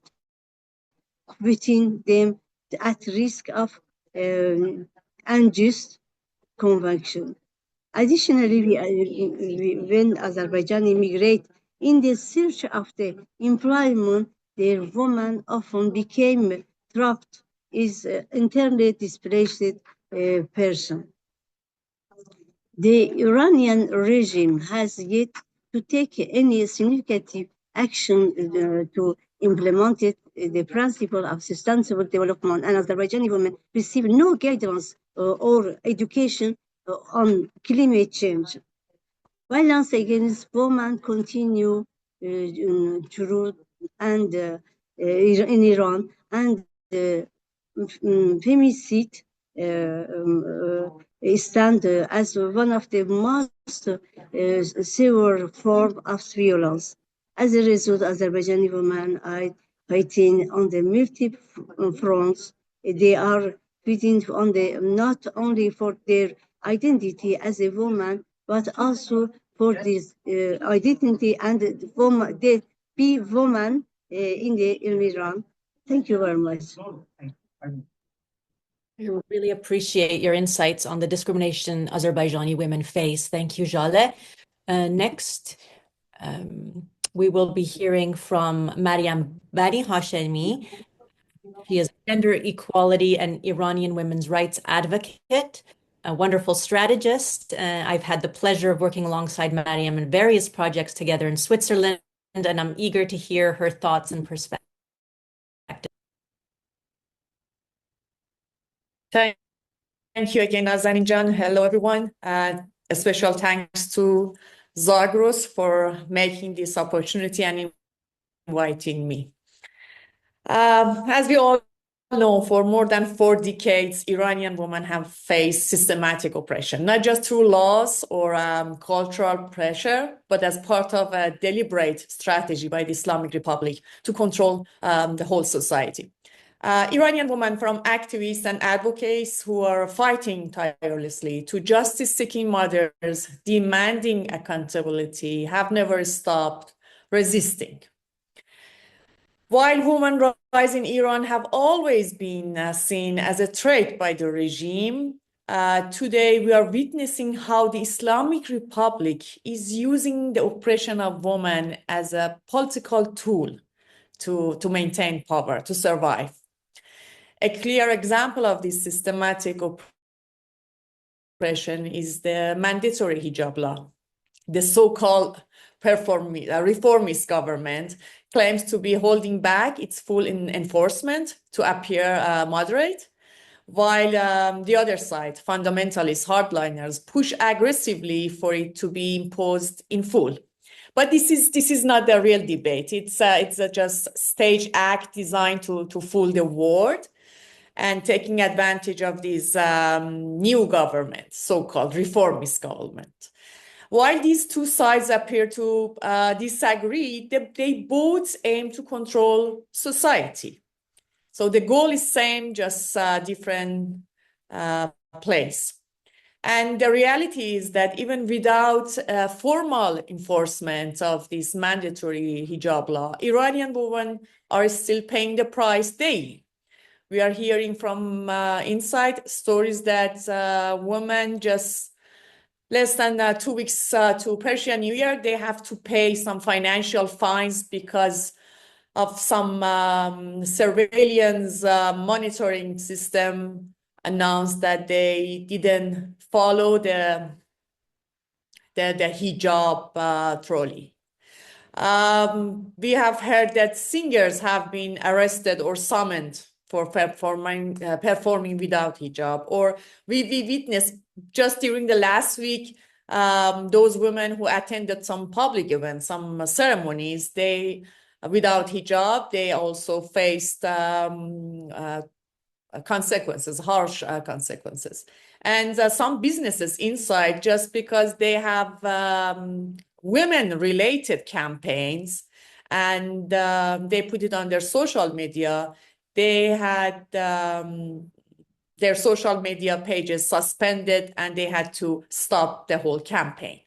putting them at risk of unjust conviction. Additionally, when Azerbaijan immigrate in the search of the employment, their women often became trapped as internally displaced person. The Iranian regime has yet to take any significant action to implement the principle of sustainable development, and Azerbaijani women receive no guidance or education on climate change. Violence against women continue in Iran, and femicide stand as one of the most severe forms of violence. As a result, Azerbaijani women are fighting on the multiple fronts. They are fighting on the not only for their identity as a woman, but also for this identity and the be woman in Iran. Thank you very much. I really appreciate your insights on the discrimination Azerbaijani women face. Thank you, Jale. Next, we will be hearing from Mariam Bari Hashemi. She is gender equality and Iranian women's rights advocate, a wonderful strategist. I've had the pleasure of working alongside Mariam in various projects together in Switzerland, and I'm eager to hear her thoughts and perspectives. Thank you again, Nazanin. Hello, everyone. A special thanks to Zagros for making this opportunity and inviting me. As we all know, for more than 4 decades, Iranian women have faced systematic oppression, not just through laws or cultural pressure, but as part of a deliberate strategy by the Islamic Republic to control the whole society. Iranian women, from activists and advocates who are fighting tirelessly to justice-seeking mothers demanding accountability, have never stopped resisting. While human rights in Iran have always been seen as a threat by the regime, today we are witnessing how the Islamic Republic is using the oppression of women as a political tool to maintain power, to survive. A clear example of this systematic oppression is the mandatory hijab law. The so-called reformist government claims to be holding back its full enforcement to appear moderate, while the other side, fundamentalist hardliners, push aggressively for it to be imposed in full. But this is not the real debate. It's a just stage act designed to fool the world, and taking advantage of this new government, so-called reformist government. While these two sides appear to disagree, they both aim to control society. So the goal is same, just different place. And the reality is that even without formal enforcement of this mandatory hijab law, Iranian women are still paying the price daily. We are hearing from inside stories that women just less than 2 weeks to Persian New Year, they have to pay some financial fines because of some surveillance monitoring system announced that they didn't follow the hijab trolley. We have heard that singers have been arrested or summoned for performing without hijab, or we witnessed just during the last week, those women who attended some public events, some ceremonies, they without hijab, they also faced consequences, harsh consequences. And some businesses inside, just because they have women-related campaigns and they put it on their social media, they had their social media pages suspended and they had to stop the whole campaign.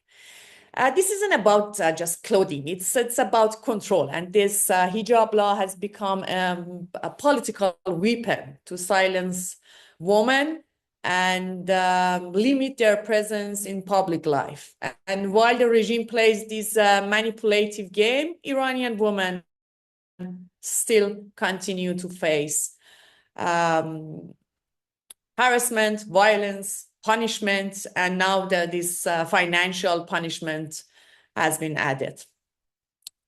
This isn't about just clothing, it's about control. And this hijab law has become a political weapon to silence women and limit their presence in public life. And while the regime plays this manipulative game, Iranian women still continue to face harassment, violence, punishment, and now this financial punishment has been added.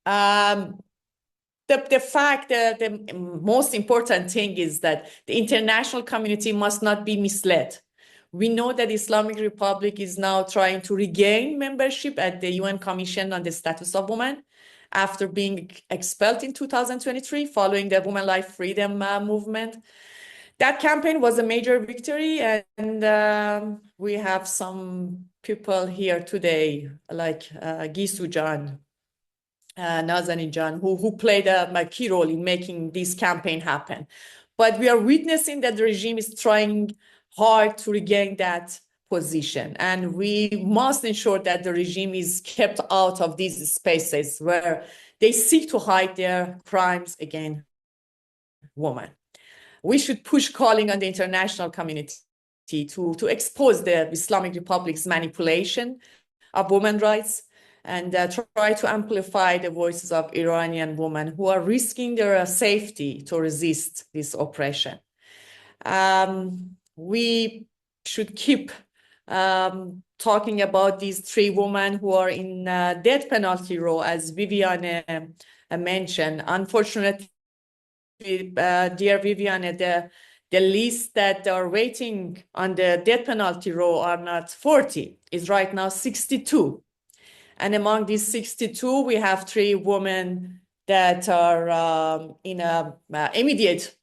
The fact that the most important thing is that the international community must not be misled. We know that Islamic Republic is now trying to regain membership at the UN Commission on the Status of Women after being expelled in 2023 following the Women Life Freedom movement. That campaign was a major victory, and we have some people here today, like Gisujan, Nazanin Jan, who played a key role in making this campaign happen. But we are witnessing that the regime is trying hard to regain that position, and we must ensure that the regime is kept out of these spaces where they seek to hide their crimes against women. We should push calling on the international community to expose the Islamic Republic's manipulation of women's rights and try to amplify the voices of Iranian women who are risking their safety to resist this oppression. We should keep talking about these three women who are in death penalty row, as Viviane mentioned. Unfortunately, dear Viviane, the list that are waiting on the death penalty row are not 40, it's right now 62. And among these 62, we have three women that are in a immediate,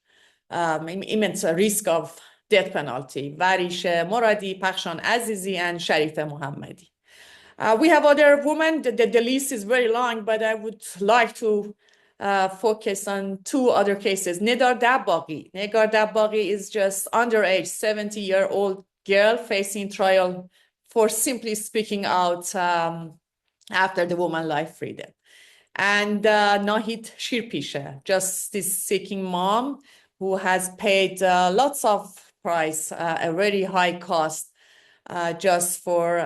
immense risk of death penalty: Varish Moradi, Pakshan Azizi, and Sharifeh Mohammadi. We have other women. The list is very long, but I would like to focus on two other cases. Nedar Dabbaghi. Nedar Dabbaghi is just underage, 70-year-old girl facing trial for simply speaking out after the Women Life Freedom. And Nahid Shirpishe, justice-seeking mom who has paid lots of price, a very high cost, just for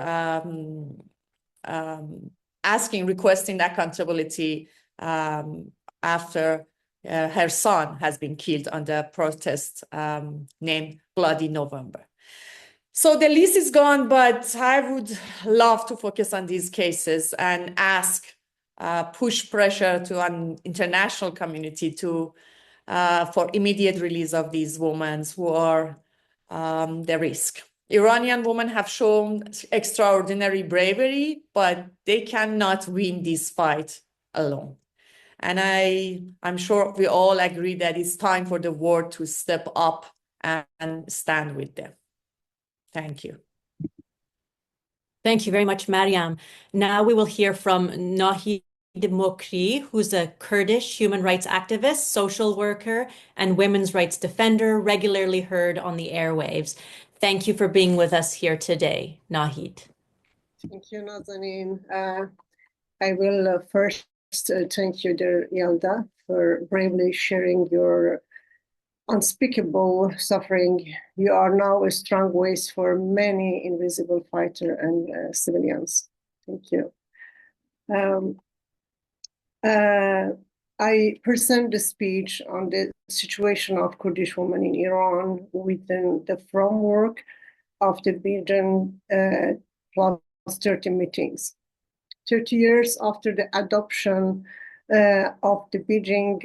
requesting accountability after her son has been killed on the protest named Bloody November. So the list is gone, but I would love to focus on these cases and ask, push pressure to an international community to for immediate release of these women who are the risk. Iranian women have shown extraordinary bravery, but they cannot win this fight alone. And I'm sure we all agree that it's time for the world to step up and stand with them. Thank you. Thank you very much, Mariam. Now we will hear from Nahid Mokri, who's a Kurdish human rights activist, social worker, and women's rights defender, regularly heard on the airwaves. Thank you for being with us here today, Nahid. Thank you, Nazanin. I will first thank you, dear Yalda, for bravely sharing your unspeakable suffering. You are now a strong voice for many invisible fighters and civilians. Thank you. I present the speech on the situation of Kurdish women in Iran within the framework of the Beijing+30 meetings. 30 years after the adoption of the Beijing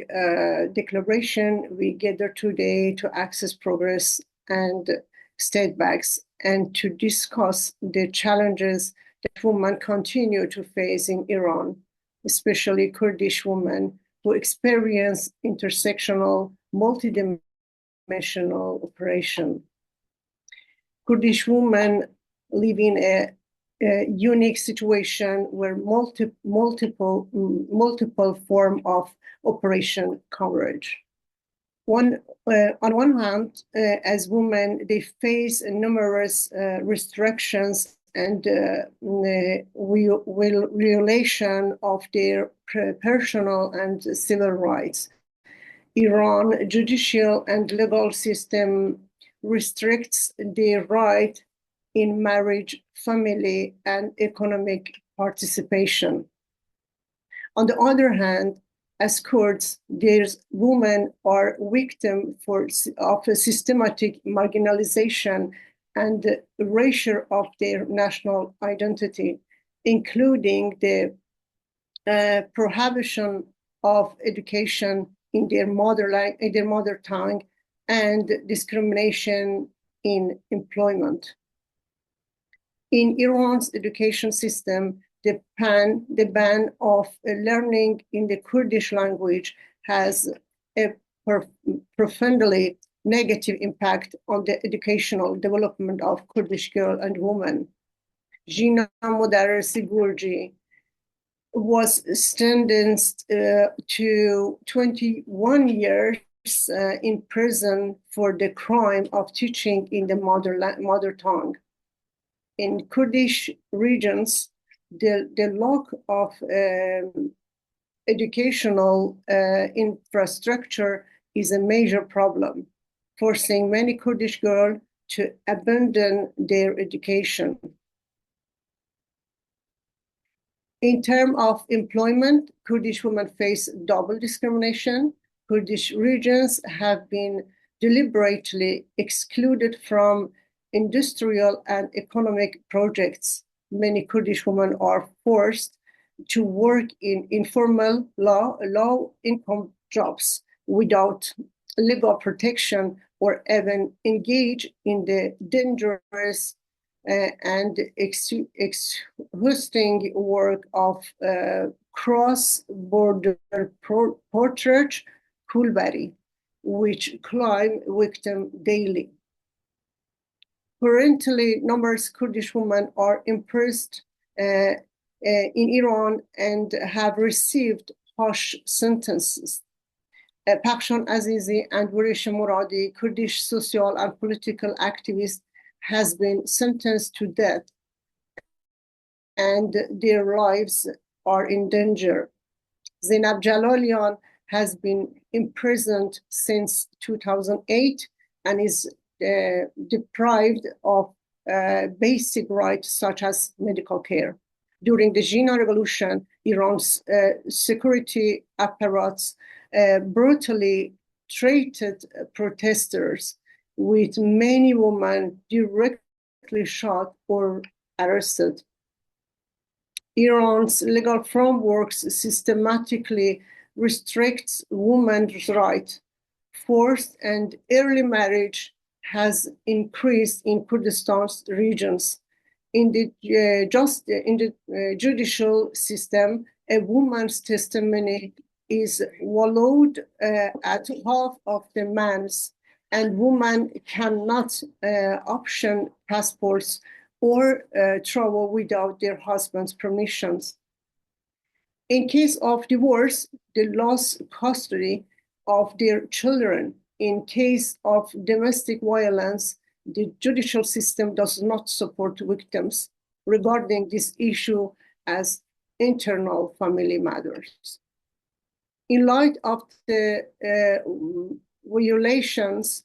Declaration, we gather today to access progress and setbacks and to discuss the challenges that women continue to face in Iran, especially Kurdish women who experience intersectional, multidimensional oppression. Kurdish women live in a unique situation where multiple form of operation coverage. On one hand, as women, they face numerous restrictions and violation of their personal and civil rights. Iran judicial and legal system restricts their right in marriage, family, and economic participation. On the other hand, as Kurds, these women are victims of a systematic marginalization and erasure of their national identity, including the prohibition of education in their mother tongue and discrimination in employment. In Iran's education system, the ban of learning in the Kurdish language has a profoundly negative impact on the educational development of Kurdish girls and women. Jina Modarresi Gurji was sentenced to 21 years in prison for the crime of teaching in the mother tongue. In Kurdish regions, the lack of educational infrastructure is a major problem, forcing many Kurdish girls to abandon their education. In terms of employment, Kurdish women face double discrimination. Kurdish regions have been deliberately excluded from industrial and economic projects. Many Kurdish women are forced to work in informal low income jobs without legal protection or even engage in the dangerous and exhausting work of cross-border portraiture kulbari, which climb victim daily. Currently, numerous Kurdish women are imprisoned in Iran and have received harsh sentences. Pakshan Azizi and Wuresh Moradi, Kurdish social and political activist, has been sentenced to death and their lives are in danger. Zainab Jalalian has been imprisoned since 2008 and is deprived of basic rights such as medical care. During the Jina Revolution, Iran's security apparatus brutally treated protesters, with many women directly shot or arrested. Iran's legal framework systematically restricts women's rights. Forced and early marriage has increased in Kurdistan's regions. In the judicial system, a woman's testimony is valued at half of the man's, and women cannot option passports or travel without their husband's permissions. In case of divorce, they lose custody of their children. In case of domestic violence, the judicial system does not support victims regarding this issue as internal family matters. In light of the violations,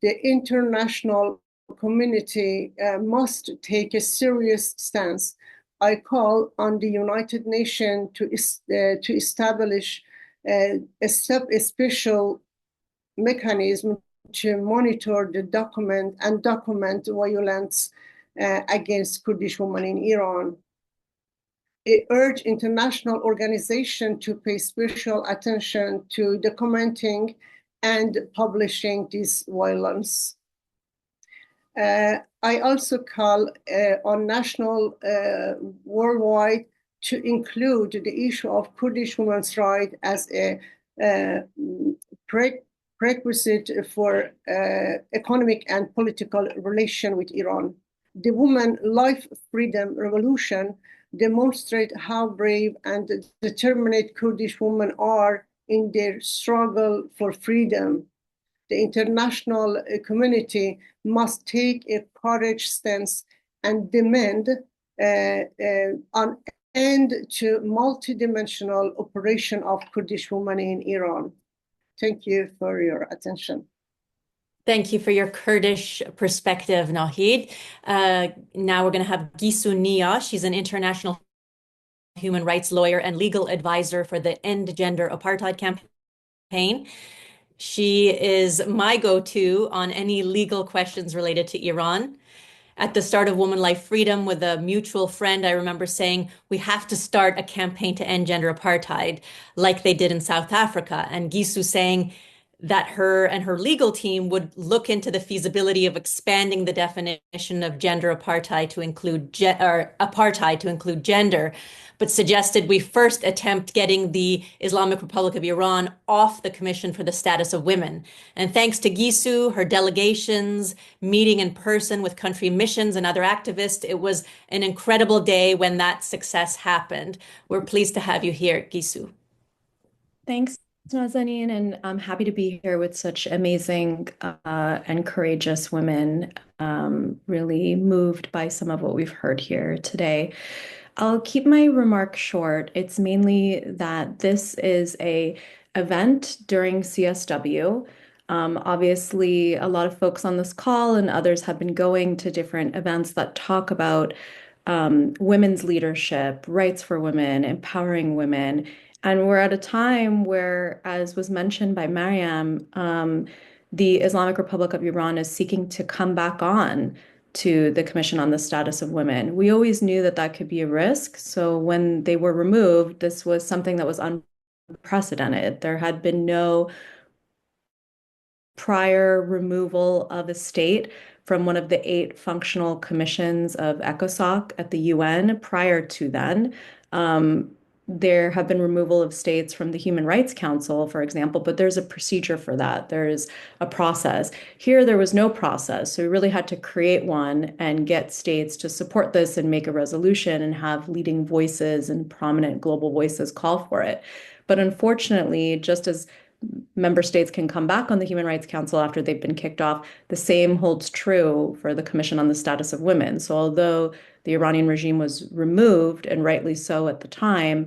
the international community must take a serious stance. I call on the United Nations to establish a special mechanism to monitor the document violence against Kurdish women in Iran. urge international organizations to pay special attention to documenting and publishing this violence. I also call on national worldwide to include the issue of Kurdish women's rights as a prerequisite for economic and political relation with Iran. The Women Life Freedom Revolution demonstrate how brave and determined Kurdish women are in their struggle for freedom. The international community must take a courage stance and demand an end to multidimensional operation of Kurdish women in Iran. Thank you for your attention. Thank you for your Kurdish perspective, Nahid. Now we're going to have Gisu Nia. She's an international human rights lawyer and legal advisor for the End Gender Apartheid campaign. She is my go-to on any legal questions related to Iran. At the start of Woman Life Freedom with a mutual friend, I remember saying, we have to start a campaign to end gender apartheid like they did in South Africa. And Gisu saying that her and her legal team would look into the feasibility of expanding the definition of gender apartheid to include gender, but suggested we first attempt getting the Islamic Republic of Iran off the Commission for the Status of Women. And thanks to Gisu, her delegations, meeting in person with country missions and other activists, it was an incredible day when that success happened. We're pleased to have you here, Gisu. Thanks, Nazanin, and I'm happy to be here with such amazing and courageous women, really moved by some of what we've heard here today. I'll keep my remarks short. It's mainly that this is an event during CSW. Obviously, a lot of folks on this call and others have been going to different events that talk about women's leadership, rights for women, empowering women. And we're at a time where, as was mentioned by Mariam, the Islamic Republic of Iran is seeking to come back on to the Commission on the Status of Women. We always knew that that could be a risk. So when they were removed, this was something that was unprecedented. There had been no prior removal of a state from one of the 8 functional commissions of ECOSOC at the UN prior to then. There have been removal of states from the Human Rights Council, for example, but there's a procedure for that. There's a process. Here, there was no process. So we really had to create one and get states to support this and make a resolution and have leading voices and prominent global voices call for it. But unfortunately, just as member states can come back on the Human Rights Council after they've been kicked off, the same holds true for the Commission on the Status of Women. So although the Iranian regime was removed, and rightly so at the time,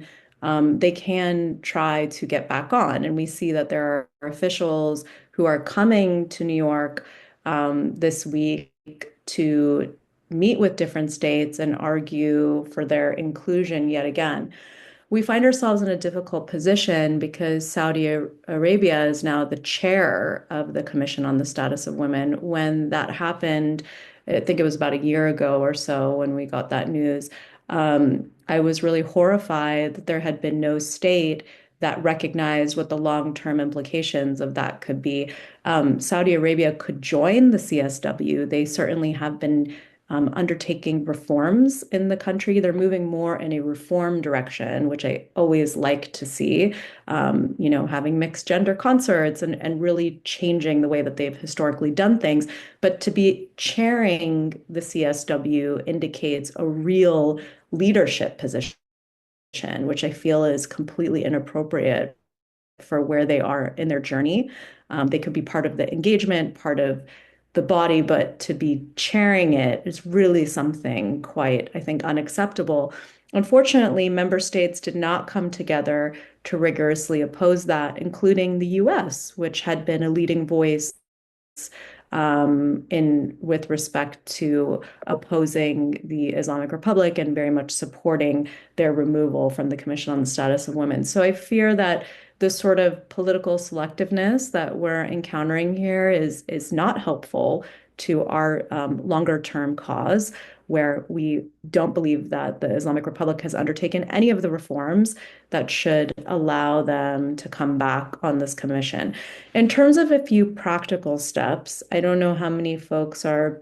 they can try to get back on. And we see that there are officials who are coming to New York this week to meet with different states and argue for their inclusion yet again. We find ourselves in a difficult position because Saudi Arabia is now the chair of the Commission on the Status of Women. When that happened, I think it was about a year ago or so when we got that news, I was really horrified that there had been no state that recognized what the long-term implications of that could be. Saudi Arabia could join the CSW. They certainly have been undertaking reforms in the country. They're moving more in a reform direction, which I always like to see, having mixed gender concerts and really changing the way that they've historically done things. But to be chairing the CSW indicates a real leadership position, which I feel is completely inappropriate for where they are in their journey. They could be part of the engagement, part of the body, but to be chairing it is really something quite, I think, unacceptable. Unfortunately, member states did not come together to rigorously oppose that, including the US, which had been a leading voice with respect to opposing the Islamic Republic and very much supporting their removal from the Commission on the Status of Women. So I fear that the sort of political selectiveness that we're encountering here is not helpful to our longer term cause. where we don't believe that the Islamic Republic has undertaken any of the reforms that should allow them to come back on this commission. In terms of a few practical steps, I don't know how many folks are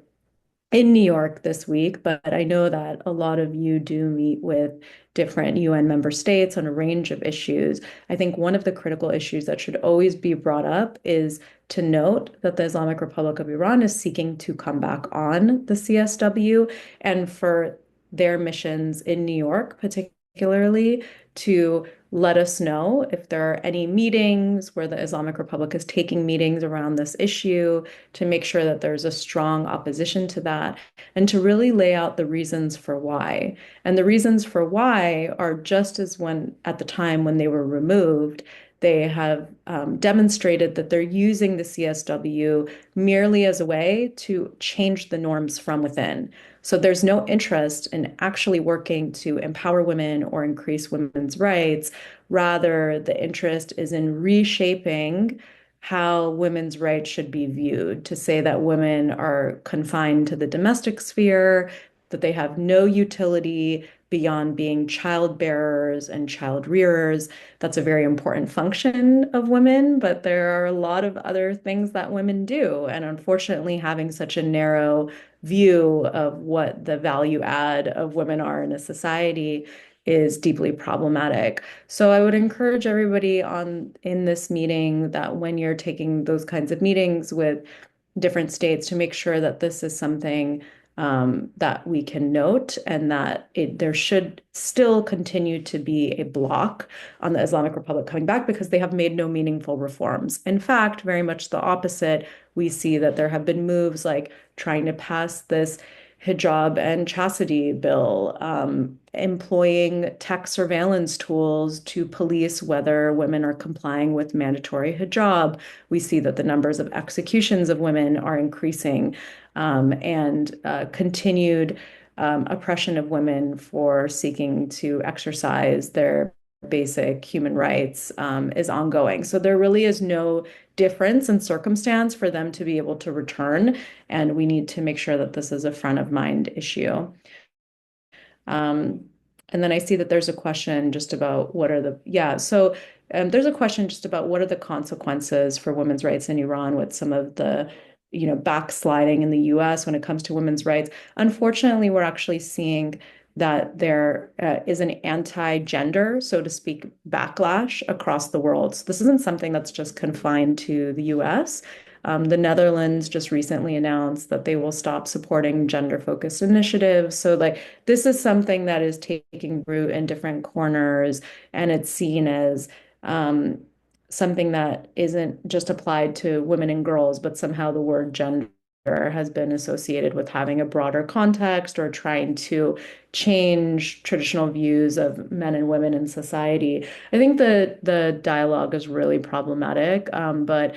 in New York this week, but I know that a lot of you do meet with different UN member states on a range of issues. I think one of the critical issues that should always be brought up is to note that the Islamic Republic of Iran is seeking to come back on the CSW, and for their missions in New York, particularly, to let us know if there are any meetings where the Islamic Republic is taking meetings around this issue, to make sure that there's a strong opposition to that, and to really lay out the reasons for why. And the reasons for why are just as when, at the time when they were removed, they have demonstrated that they're using the CSW merely as a way to change the norms from within. So there's no interest in actually working to empower women or increase women's rights. Rather, the interest is in reshaping how women's rights should be viewed, to say that women are confined to the domestic sphere, that they have no utility beyond being child bearers and child rearers. That's a very important function of women, but there are a lot of other things that women do. And unfortunately, having such a narrow view of what the value add of women are in a society is deeply problematic. So I would encourage everybody in this meeting that when you're taking those kinds of meetings with different states, to make sure that this is something that we can note, and that there should still continue to be a block on the Islamic Republic coming back, because they have made no meaningful reforms. In fact, very much the opposite. We see that there have been moves like trying to pass this hijab and chastity bill, employing tech surveillance tools to police whether women are complying with mandatory hijab. We see that the numbers of executions of women are increasing, and continued oppression of women for seeking to exercise their basic human rights is ongoing. So there really is no difference in circumstance for them to be able to return, and we need to make sure that this is a front of mind issue. And then I see that there's a question just about there's a question just about what are the consequences for women's rights in Iran with some of the backsliding in the US when it comes to women's rights. Unfortunately, we're actually seeing that there is an anti-gender, so to speak, backlash across the world. So this isn't something that's just confined to the US. The Netherlands just recently announced that they will stop supporting gender-focused initiatives. So this is something that is taking root in different corners, and it's seen as something that isn't just applied to women and girls, but somehow the word gender has been associated with having a broader context or trying to change traditional views of men and women in society. I think the dialogue is really problematic, but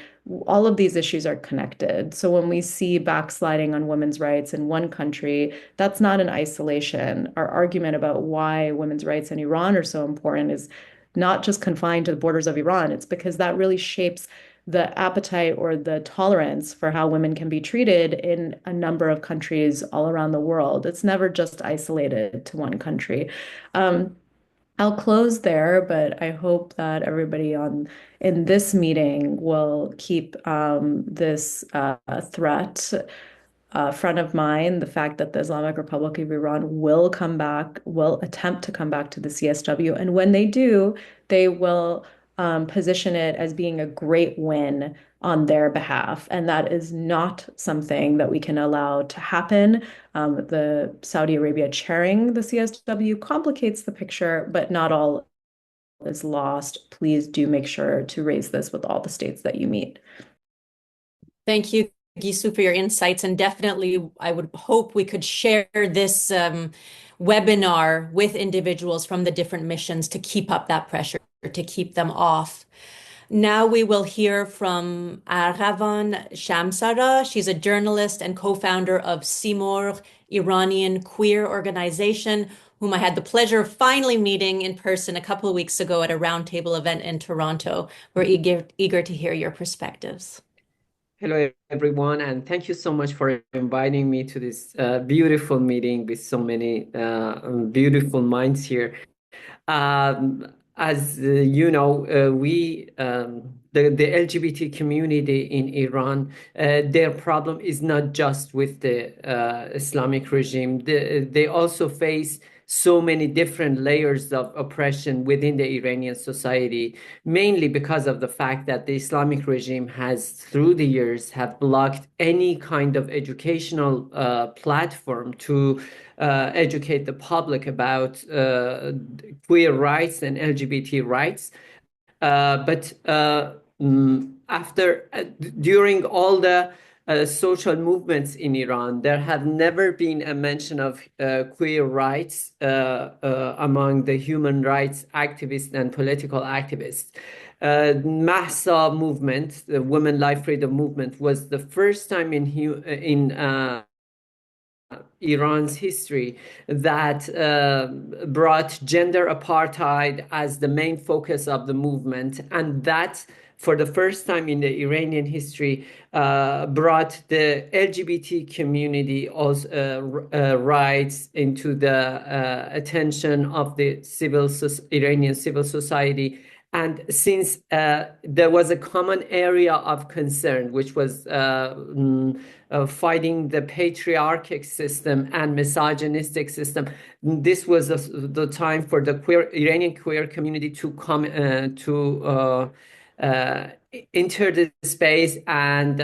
all of these issues are connected. So when we see backsliding on women's rights in one country, that's not in isolation. Our argument about why women's rights in Iran are so important is not just confined to the borders of Iran. It's because that really shapes the appetite or the tolerance for how women can be treated in a number of countries all around the world. It's never just isolated to one country. I'll close there, but I hope that everybody in this meeting will keep this threat front of mind, the fact that the Islamic Republic of Iran will attempt to come back to the CSW. And when they do, they will position it as being a great win on their behalf. And that is not something that we can allow to happen. The Saudi Arabia chairing the CSW complicates the picture, but not all is lost. Please do make sure to raise this with all the states that you meet. Thank you, Gisu, for your insights. And definitely, I would hope we could share this webinar with individuals from the different missions to keep up that pressure, to keep them off. Now we will hear from Arghavan Shamsara. She's a journalist and co-founder of Simor, Iranian queer organization, whom I had the pleasure of finally meeting in person a couple of weeks ago at a roundtable event in Toronto. We're eager to hear your perspectives. Hello, everyone, and thank you so much for inviting me to this beautiful meeting with so many beautiful minds here. As you know, the LGBT community in Iran, their problem is not just with the Islamic regime. They also face so many different layers of oppression within the Iranian society, mainly because of the fact that the Islamic regime has, through the years, have blocked any kind of educational platform to educate the public about queer rights and LGBT rights. During all the social movements in Iran, there have never been a mention of queer rights among the human rights activists and political activists. Mahsa movement, the Women Life Freedom movement, was the first time in Iran's history that brought gender apartheid as the main focus of the movement, and that for the first time in the Iranian history brought the LGBT community rights into the attention of the Iranian civil society. And since there was a common area of concern, which was fighting the patriarchic system and misogynistic system, this was the time for the Iranian queer community to come to enter the space and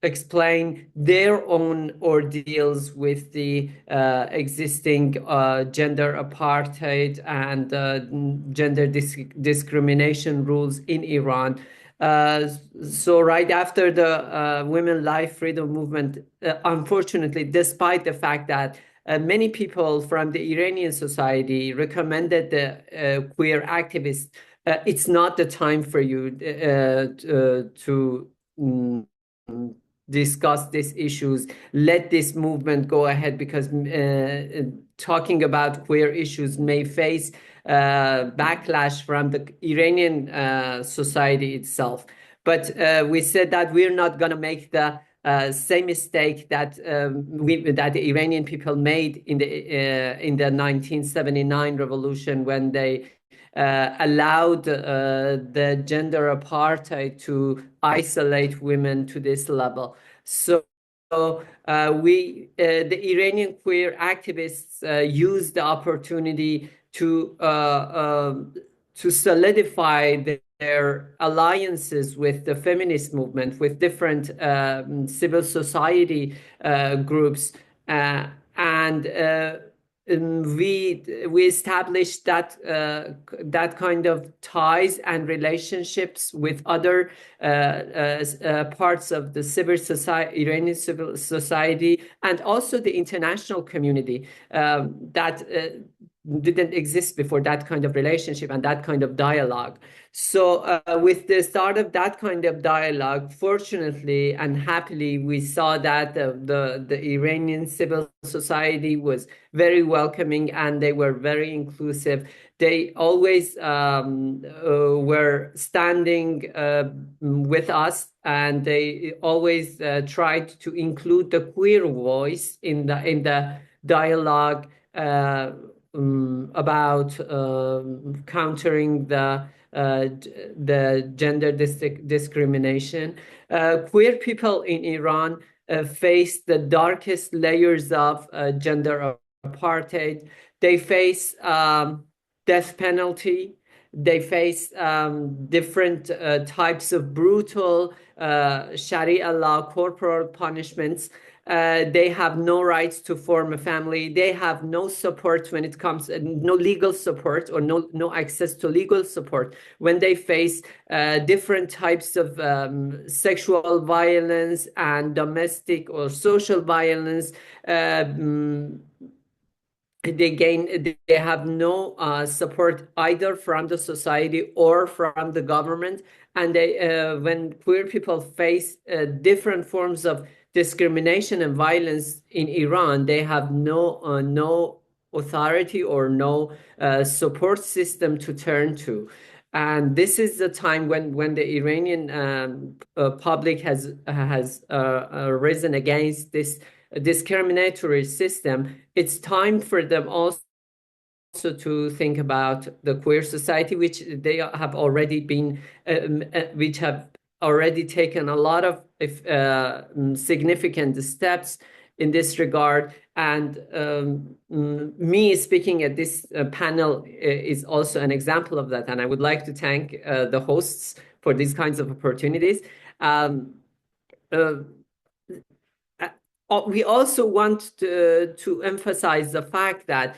explain their own ordeals with the existing gender apartheid and gender discrimination rules in Iran. So right after the Women Life Freedom movement, unfortunately, despite the fact that many people from the Iranian society recommended the queer activists, it's not the time for you to discuss these issues. Let this movement go ahead, because talking about queer issues may face backlash from the Iranian society itself. But we said that we're not going to make the same mistake that that the Iranian people made in the 1979 revolution, when they allowed the gender apartheid to isolate women to this level. So the Iranian queer activists used the opportunity to solidify their alliances with the feminist movement, with different civil society groups, and we established that kind of ties and relationships with other parts of the Iranian civil society, and also the international community that didn't exist before, that kind of relationship and that kind of dialogue. So with the start of that kind of dialogue, fortunately and happily, we saw that the Iranian civil society was very welcoming, and they were very inclusive. They always were standing with us, and they always tried to include the queer voice in the dialogue about countering the gender discrimination. Queer people in Iran face the darkest layers of gender apartheid. They face death penalty. They face different types of brutal Sharia law corporal punishments. They have no rights to form a family. They have no support when it comes, no legal support, or no access to legal support when they face different types of sexual violence and domestic or social violence. They have no support either from the society or from the government. And when queer people face different forms of discrimination and violence in Iran, they have no authority or no support system to turn to. And this is the time when the Iranian public has risen against this discriminatory system. It's time for them also to think about the queer society, which they have already been, which have already taken a lot of significant steps in this regard. And me speaking at this panel is also an example of that. And I would like to thank the hosts for these kinds of opportunities. We also want to emphasize the fact that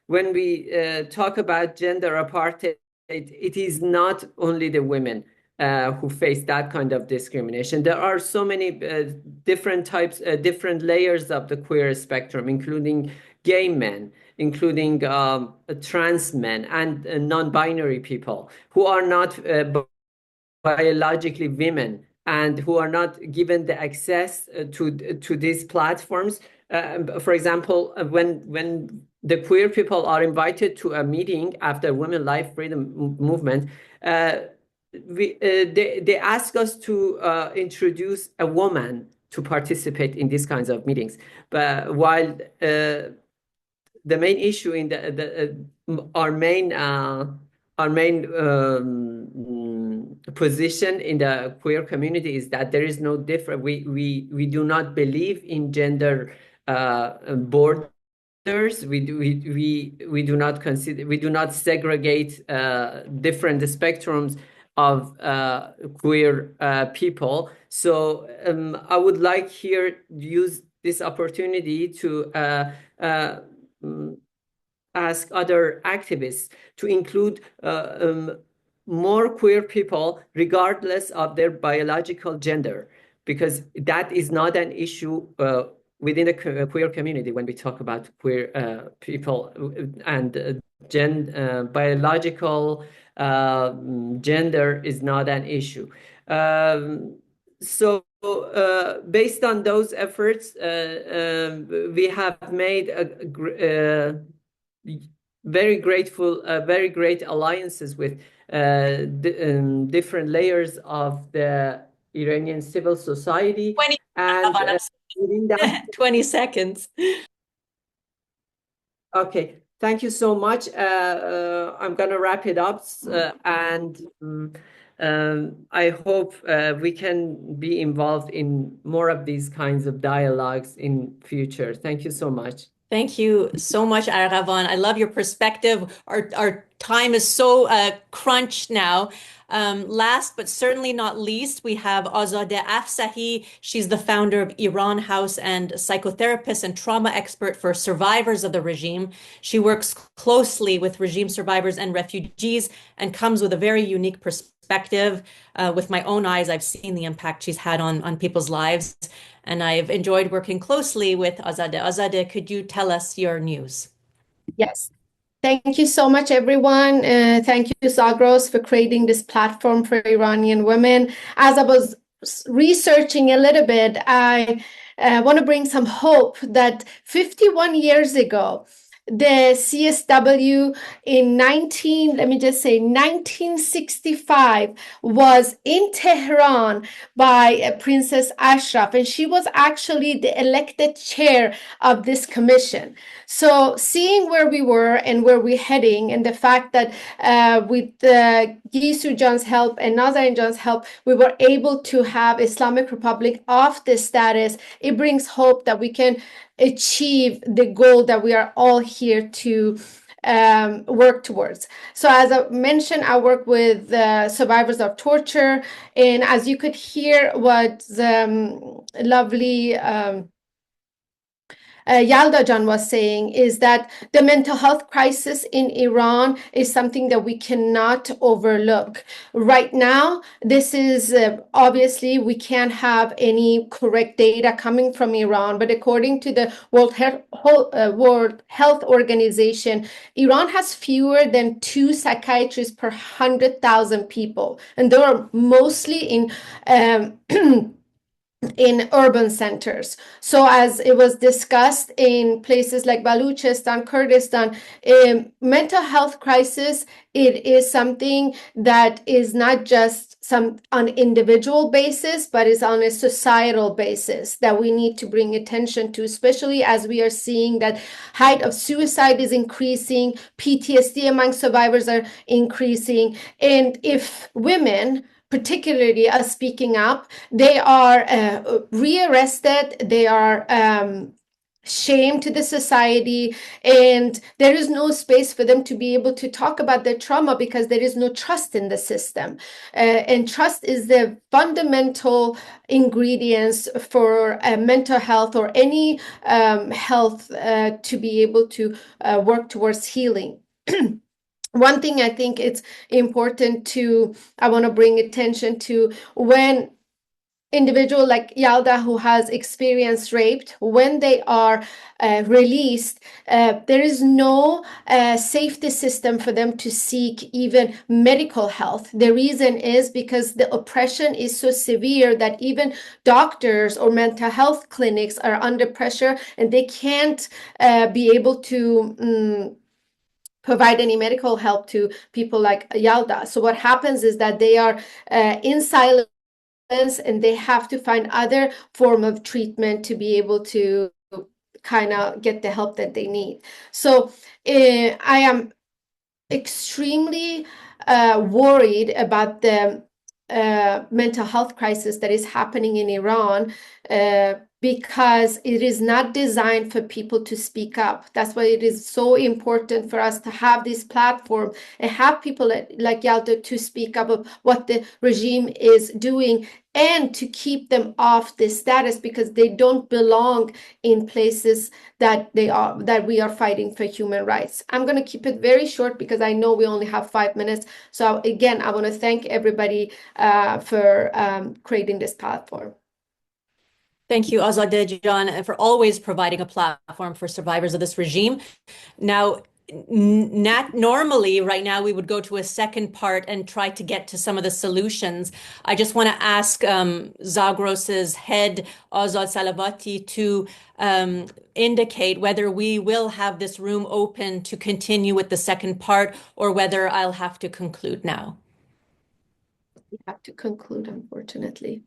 when we talk about gender apartheid, it is not only the women who face that kind of discrimination. There are so many different types, different layers of the queer spectrum, including gay men, including trans men, and non-binary people who are not biologically women and who are not given the access to these platforms. For example, when the queer people are invited to a meeting after Women Life Freedom Movement, they ask us to introduce a woman to participate in these kinds of meetings. But while the main issue in our main position in the queer community is that there is no different. We do not believe in gender borders. We do not consider, we do not segregate different spectrums of queer people. So I would like here use this opportunity to ask other activists to include more queer people regardless of their biological gender, because that is not an issue within the queer community when we talk about queer people, and biological gender is not an issue. So based on those efforts, we have made very great alliances with different layers of the Iranian civil society. 20 seconds. Okay, thank you so much. I'm going to wrap it up, and I hope we can be involved in more of these kinds of dialogues in future. Thank you so much. Thank you so much, Arghavan. I love your perspective. Our time is so crunched now. Last but certainly not least, we have Azadeh Afsahi. She's the founder of Iran House and psychotherapist and trauma expert for survivors of the regime. She works closely with regime survivors and refugees and comes with a very unique perspective. With my own eyes, I've seen the impact she's had on people's lives. And I've enjoyed working closely with Azadeh. Azadeh, could you tell us your news? Yes. Thank you so much, everyone. Thank you, Zagros, for creating this platform for Iranian women. As I was researching a little bit, I want to bring some hope that 51 years ago, the CSW in 1965 was in Tehran by Princess Ashraf, and she was actually the elected chair of this commission. So seeing where we were and where we're heading, and the fact that with Gisu Jan's help and Nazanin Jan's help, we were able to have Islamic Republic off this status, it brings hope that we can achieve the goal that we are all here to work towards. So as I mentioned, I work with survivors of torture, and as you could hear what lovely Yalda Jan was saying, is that the mental health crisis in Iran is something that we cannot overlook. Right now, this is obviously we can't have any correct data coming from Iran, but according to the World Health Organization, Iran has fewer than 2 psychiatrists per 100,000 people, and they are mostly in in urban centers. So as it was discussed in places like Baluchistan, Kurdistan, mental health crisis, it is something that is not just on individual basis, but is on a societal basis that we need to bring attention to, especially as we are seeing that height of suicide is increasing, PTSD among survivors are increasing, and if women particularly us speaking up, they are rearrested, they are shame to the society, and there is no space for them to be able to talk about their trauma because there is no trust in the system. And trust is the fundamental ingredients for mental health or any health to be able to work towards healing. One thing I think it's important I want to bring attention to, when individual like Yalda who has experienced raped, when they are released, there is no safety system for them to seek even medical health. The reason is because the oppression is so severe that even doctors or mental health clinics are under pressure and they can't be able to provide any medical help to people like Yalda. So what happens is that they are in silence and they have to find other form of treatment to be able to kind of get the help that they need. So I am extremely worried about the mental health crisis that is happening in Iran because it is not designed for people to speak up. That's why it is so important for us to have this platform and have people like Yalda to speak up of what the regime is doing and to keep them off this status because they don't belong in places that we are fighting for human rights. I'm going to keep it very short because I know we only have 5 minutes. So again, I want to thank everybody for creating this platform. Thank you, Azadeh, for always providing a platform for survivors of this regime. Now, not normally right now we would go to a second part and try to get to some of the solutions. I just want to ask Zagros's head, Azad Salavati, to indicate whether we will have this room open to continue with the second part or whether I'll have to conclude now. We have to conclude, unfortunately.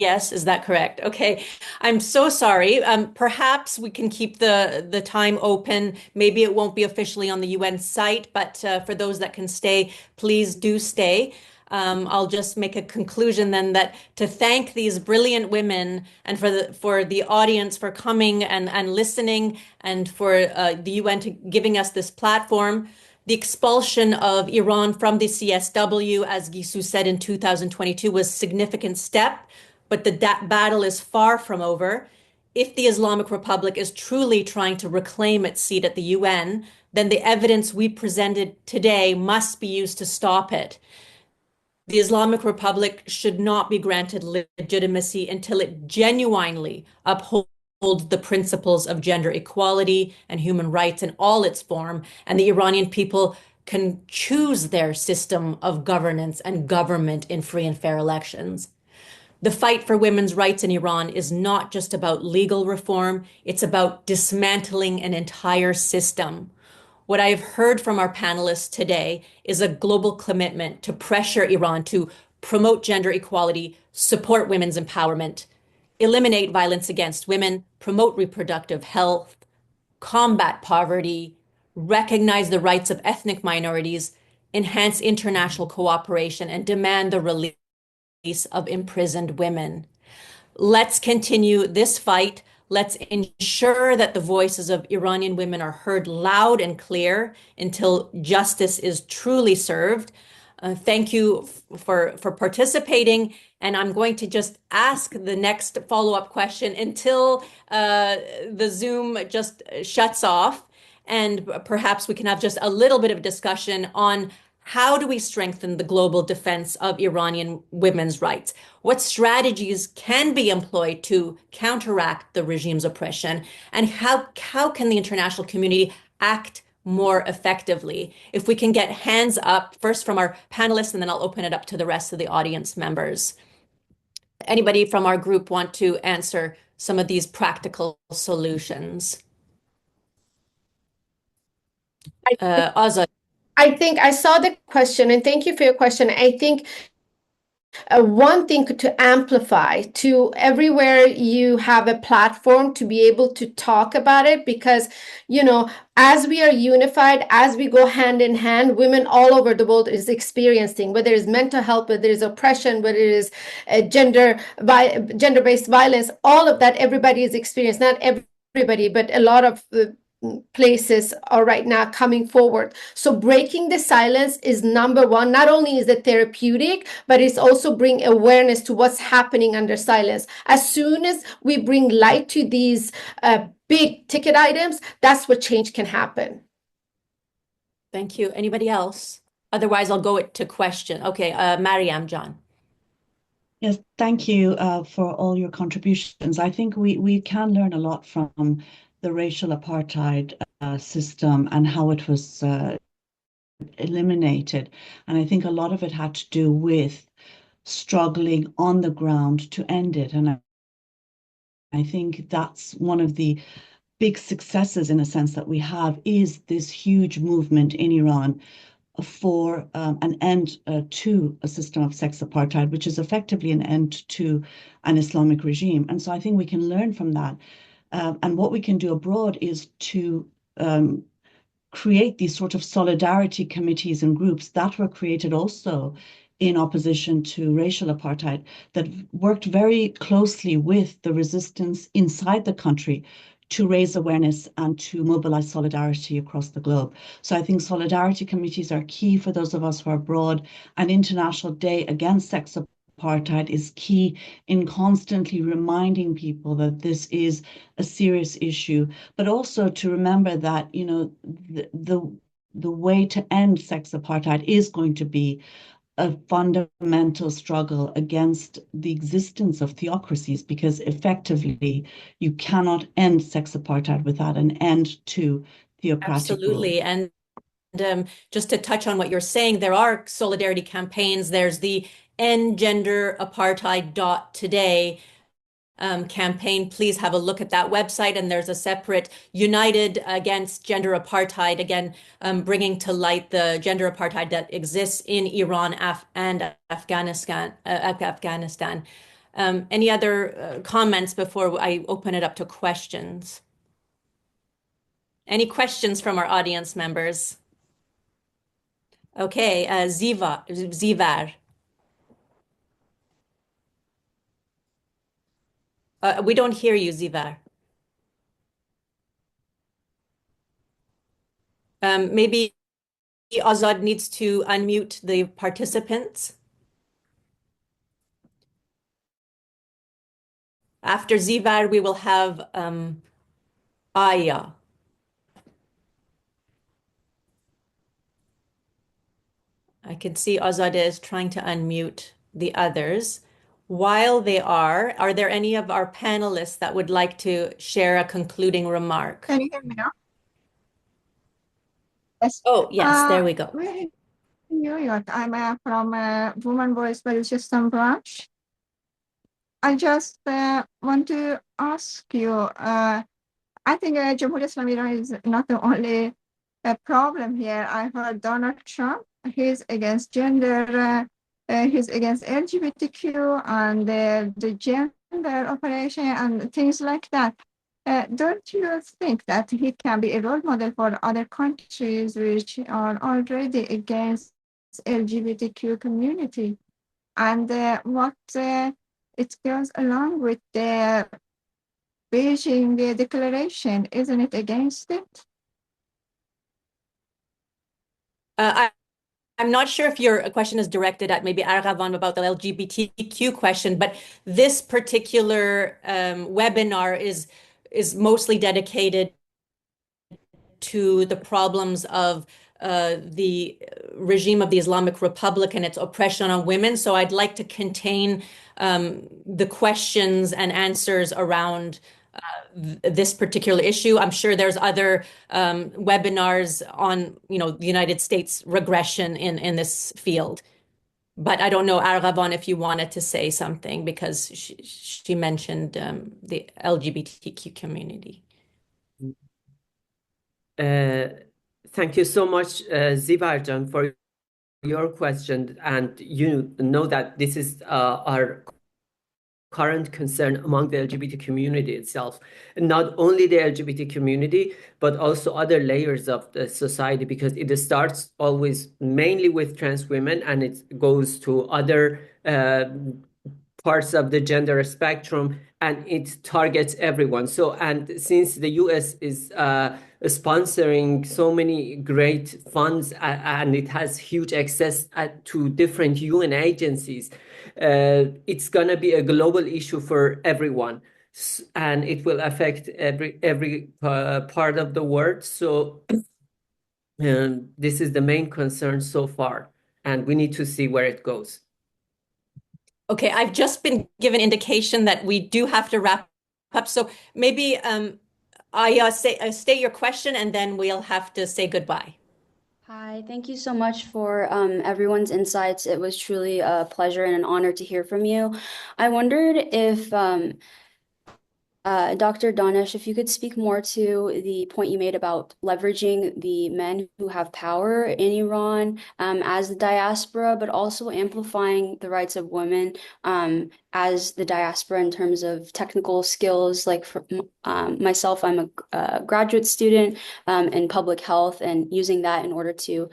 Yes, is that correct? Okay, I'm so sorry. Perhaps we can keep the time open. Maybe it won't be officially on the UN site, but for those that can stay, please do stay. I'll just make a conclusion then that to thank these brilliant women and for the audience for coming and listening and for the UN giving us this platform. The expulsion of Iran from the CSW, as Gisu said in 2022, was a significant step. But the battle is far from over. If the Islamic Republic is truly trying to reclaim its seat at the UN, then the evidence we presented today must be used to stop it. The Islamic Republic should not be granted legitimacy until it genuinely upholds the principles of gender equality and human rights in all its form, and the Iranian people can choose their system of governance and government in free and fair elections. The fight for women's rights in Iran is not just about legal reform, it's about dismantling an entire system. What I have heard from our panelists today is a global commitment to pressure Iran to promote gender equality, support women's empowerment, eliminate violence against women, promote reproductive health, combat poverty, recognize the rights of ethnic minorities, enhance international cooperation, and demand the release of imprisoned women. Let's continue this fight. Let's ensure that the voices of Iranian women are heard loud and clear until justice is truly served. Thank you for participating. And I'm going to just ask the next follow-up question until the Zoom just shuts off. And perhaps we can have just a little bit of discussion on how do we strengthen the global defense of Iranian women's rights? What strategies can be employed to counteract the regime's oppression? And how can the international community act more effectively? If we can get hands up, first from our panelists, and then I'll open it up to the rest of the audience members. anybody from our group want to answer some of these practical solutions? Azad. I think I saw the question, and thank you for your question. I think one thing to amplify to everywhere you have a platform to be able to talk about it, because, you know, as we are unified, as we go hand in hand, women all over the world is experiencing, whether it's mental health, whether it's oppression, whether it is gender-based violence, all of that, everybody is experiencing, not everybody, but a lot of places are right now coming forward. So breaking the silence is number one. Not only is it therapeutic, but it's also bring awareness to what's happening under silence. As soon as we bring light to these big ticket items, that's what change can happen. Thank you. Anybody else? Otherwise, I'll go to question. Okay, Mariam John. Yes, thank you for all your contributions. I think we can learn a lot from the racial apartheid system and how it was eliminated. And I think a lot of it had to do with struggling on the ground to end it. And I think that's one of the big successes, in a sense, that we have, is this huge movement in Iran for an end to a system of sex apartheid, which is effectively an end to an Islamic regime. And so I think we can learn from that. And what we can do abroad is to create these sort of solidarity committees and groups that were created also in opposition to racial apartheid, that worked very closely with the resistance inside the country to raise awareness and to mobilize solidarity across the globe. So I think solidarity committees are key for those of us who are abroad. An International Day Against Sex Apartheid is key in constantly reminding people that this is a serious issue, but also to remember that, you know, the way to end sex apartheid is going to be a fundamental struggle against the existence of theocracies, because effectively you cannot end sex apartheid without an end to theocratic Absolutely. rule. And just to touch on what you're saying, there are solidarity campaigns. There's the endgenderapartheid.today campaign. Please have a look at that website. And there's a separate United Against Gender Apartheid, again, bringing to light the gender apartheid that exists in Iran and Afghanistan. Any other comments before I open it up to questions? Any questions from our audience members? Okay, Zivar. We don't hear you, Zivar. Maybe Azad needs to unmute the participants. After Zivar, we will have Aya. I can see Azad is trying to unmute the others. While they are there any of our panelists that would like to share a concluding remark? Can you hear me now? Yes. Oh, yes, there we go. We're in New York. I'm from WomenVoices Baluchistan branch. I just want to ask you, I think Jamhuriya Islam Iran is not the only problem here. I heard Donald Trump, he's against gender, he's against LGBTQ and the gender operation and things like that. Don't you think that he can be a role model for other countries which are already against LGBTQ community? And what it goes along with the Beijing declaration, isn't it against it? I'm not sure if your question is directed at maybe Arghavan about the LGBTQ question, but this particular webinar is mostly dedicated to the problems of the regime of the Islamic Republic and its oppression on women. So I'd like to contain the questions and answers around this particular issue. I'm sure there's other webinars on, the United States regression in this field. But I don't know, Arghavan, if you wanted to say something because she mentioned the LGBTQ community. Thank you so much, Zivarjan, for your question. And you know that this is our current concern among the LGBT community itself. Not only the LGBT community, but also other layers of the society, because it starts always mainly with trans women and it goes to other parts of the gender spectrum, and it targets everyone. So, and since the US is sponsoring so many great funds and it has huge access to different UN agencies, it's gonna be a global issue for everyone, and it will affect every part of the world. So this is the main concern so far, and we need to see where it goes. Okay, I've just been given indication that we do have to wrap up. So maybe I state your question and then we'll have to say goodbye. Hi, thank you so much for everyone's insights. It was truly a pleasure and an honor to hear from you. I wondered if Dr. Danish, if you could speak more to the point you made about leveraging the men who have power in Iran as the diaspora, but also amplifying the rights of women as the diaspora in terms of technical skills. Like for myself, I'm a graduate student in public health, and using that in order to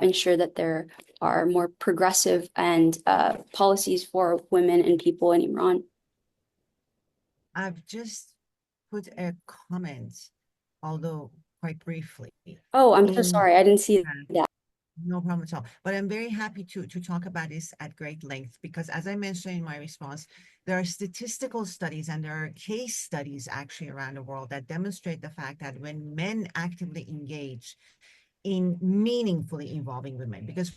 ensure that there are more progressive and policies for women and people in Iran. I've just put a comment, although quite briefly. Oh, I'm so sorry. I didn't see that. No problem at all. But I'm very happy to talk about this at great length, because as I mentioned in my response, there are statistical studies and there are case studies actually around the world that demonstrate the fact that when men actively engage in meaningfully involving women, because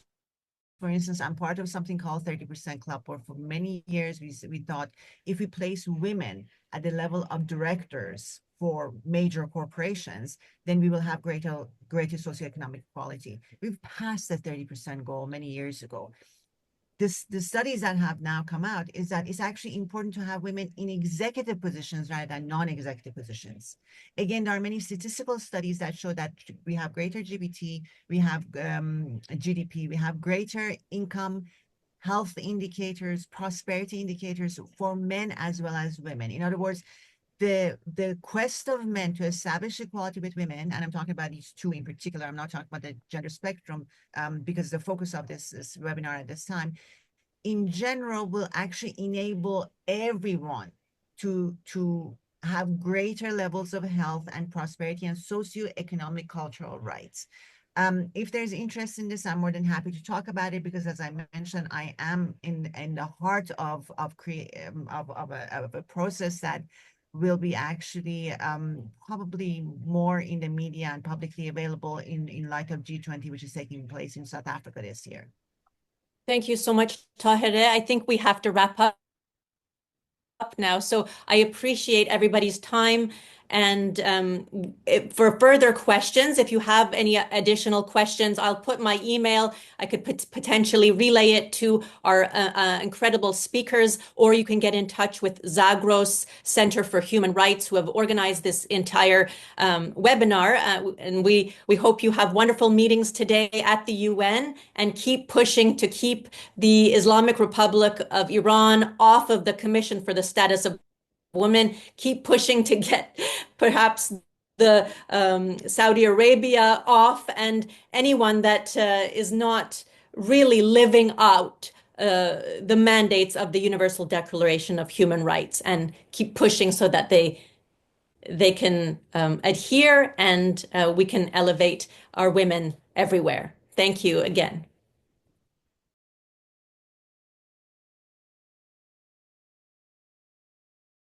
for instance, I'm part of something called 30% Club, where for many years we thought if we place women at the level of directors for major corporations, then we will have greater socioeconomic equality. We've passed the 30% goal many years ago. The studies that have now come out is that it's actually important to have women in executive positions rather than non-executive positions. Again, there are many statistical studies that show that we have greater GDP, we have GDP, we have greater income, health indicators, prosperity indicators for men as well as women. In other words, the quest of men to establish equality with women, and I'm talking about these two in particular, I'm not talking about the gender spectrum, because the focus of this webinar at this time, in general, will actually enable everyone to have greater levels of health and prosperity and socioeconomic cultural rights. If there's interest in this, I'm more than happy to talk about it, because as I mentioned, I am in the heart of a process that will be actually probably more in the media and publicly available in light of G20, which is taking place in South Africa this year. Thank you so much, Tahireh. I think we have to wrap up now. So I appreciate everybody's time. And for further questions, if you have any additional questions, I'll put my email. I could potentially relay it to our incredible speakers, or you can get in touch with Zagros Center for Human Rights, who have organized this entire webinar. And we hope you have wonderful meetings today at the UN, and keep pushing to keep the Islamic Republic of Iran off of the Commission for the Status of Women. Keep pushing to get perhaps the Saudi Arabia off, and anyone that is not really living out the mandates of the Universal Declaration of Human Rights, and keep pushing so that they can adhere, and we can elevate our women everywhere. Thank you again.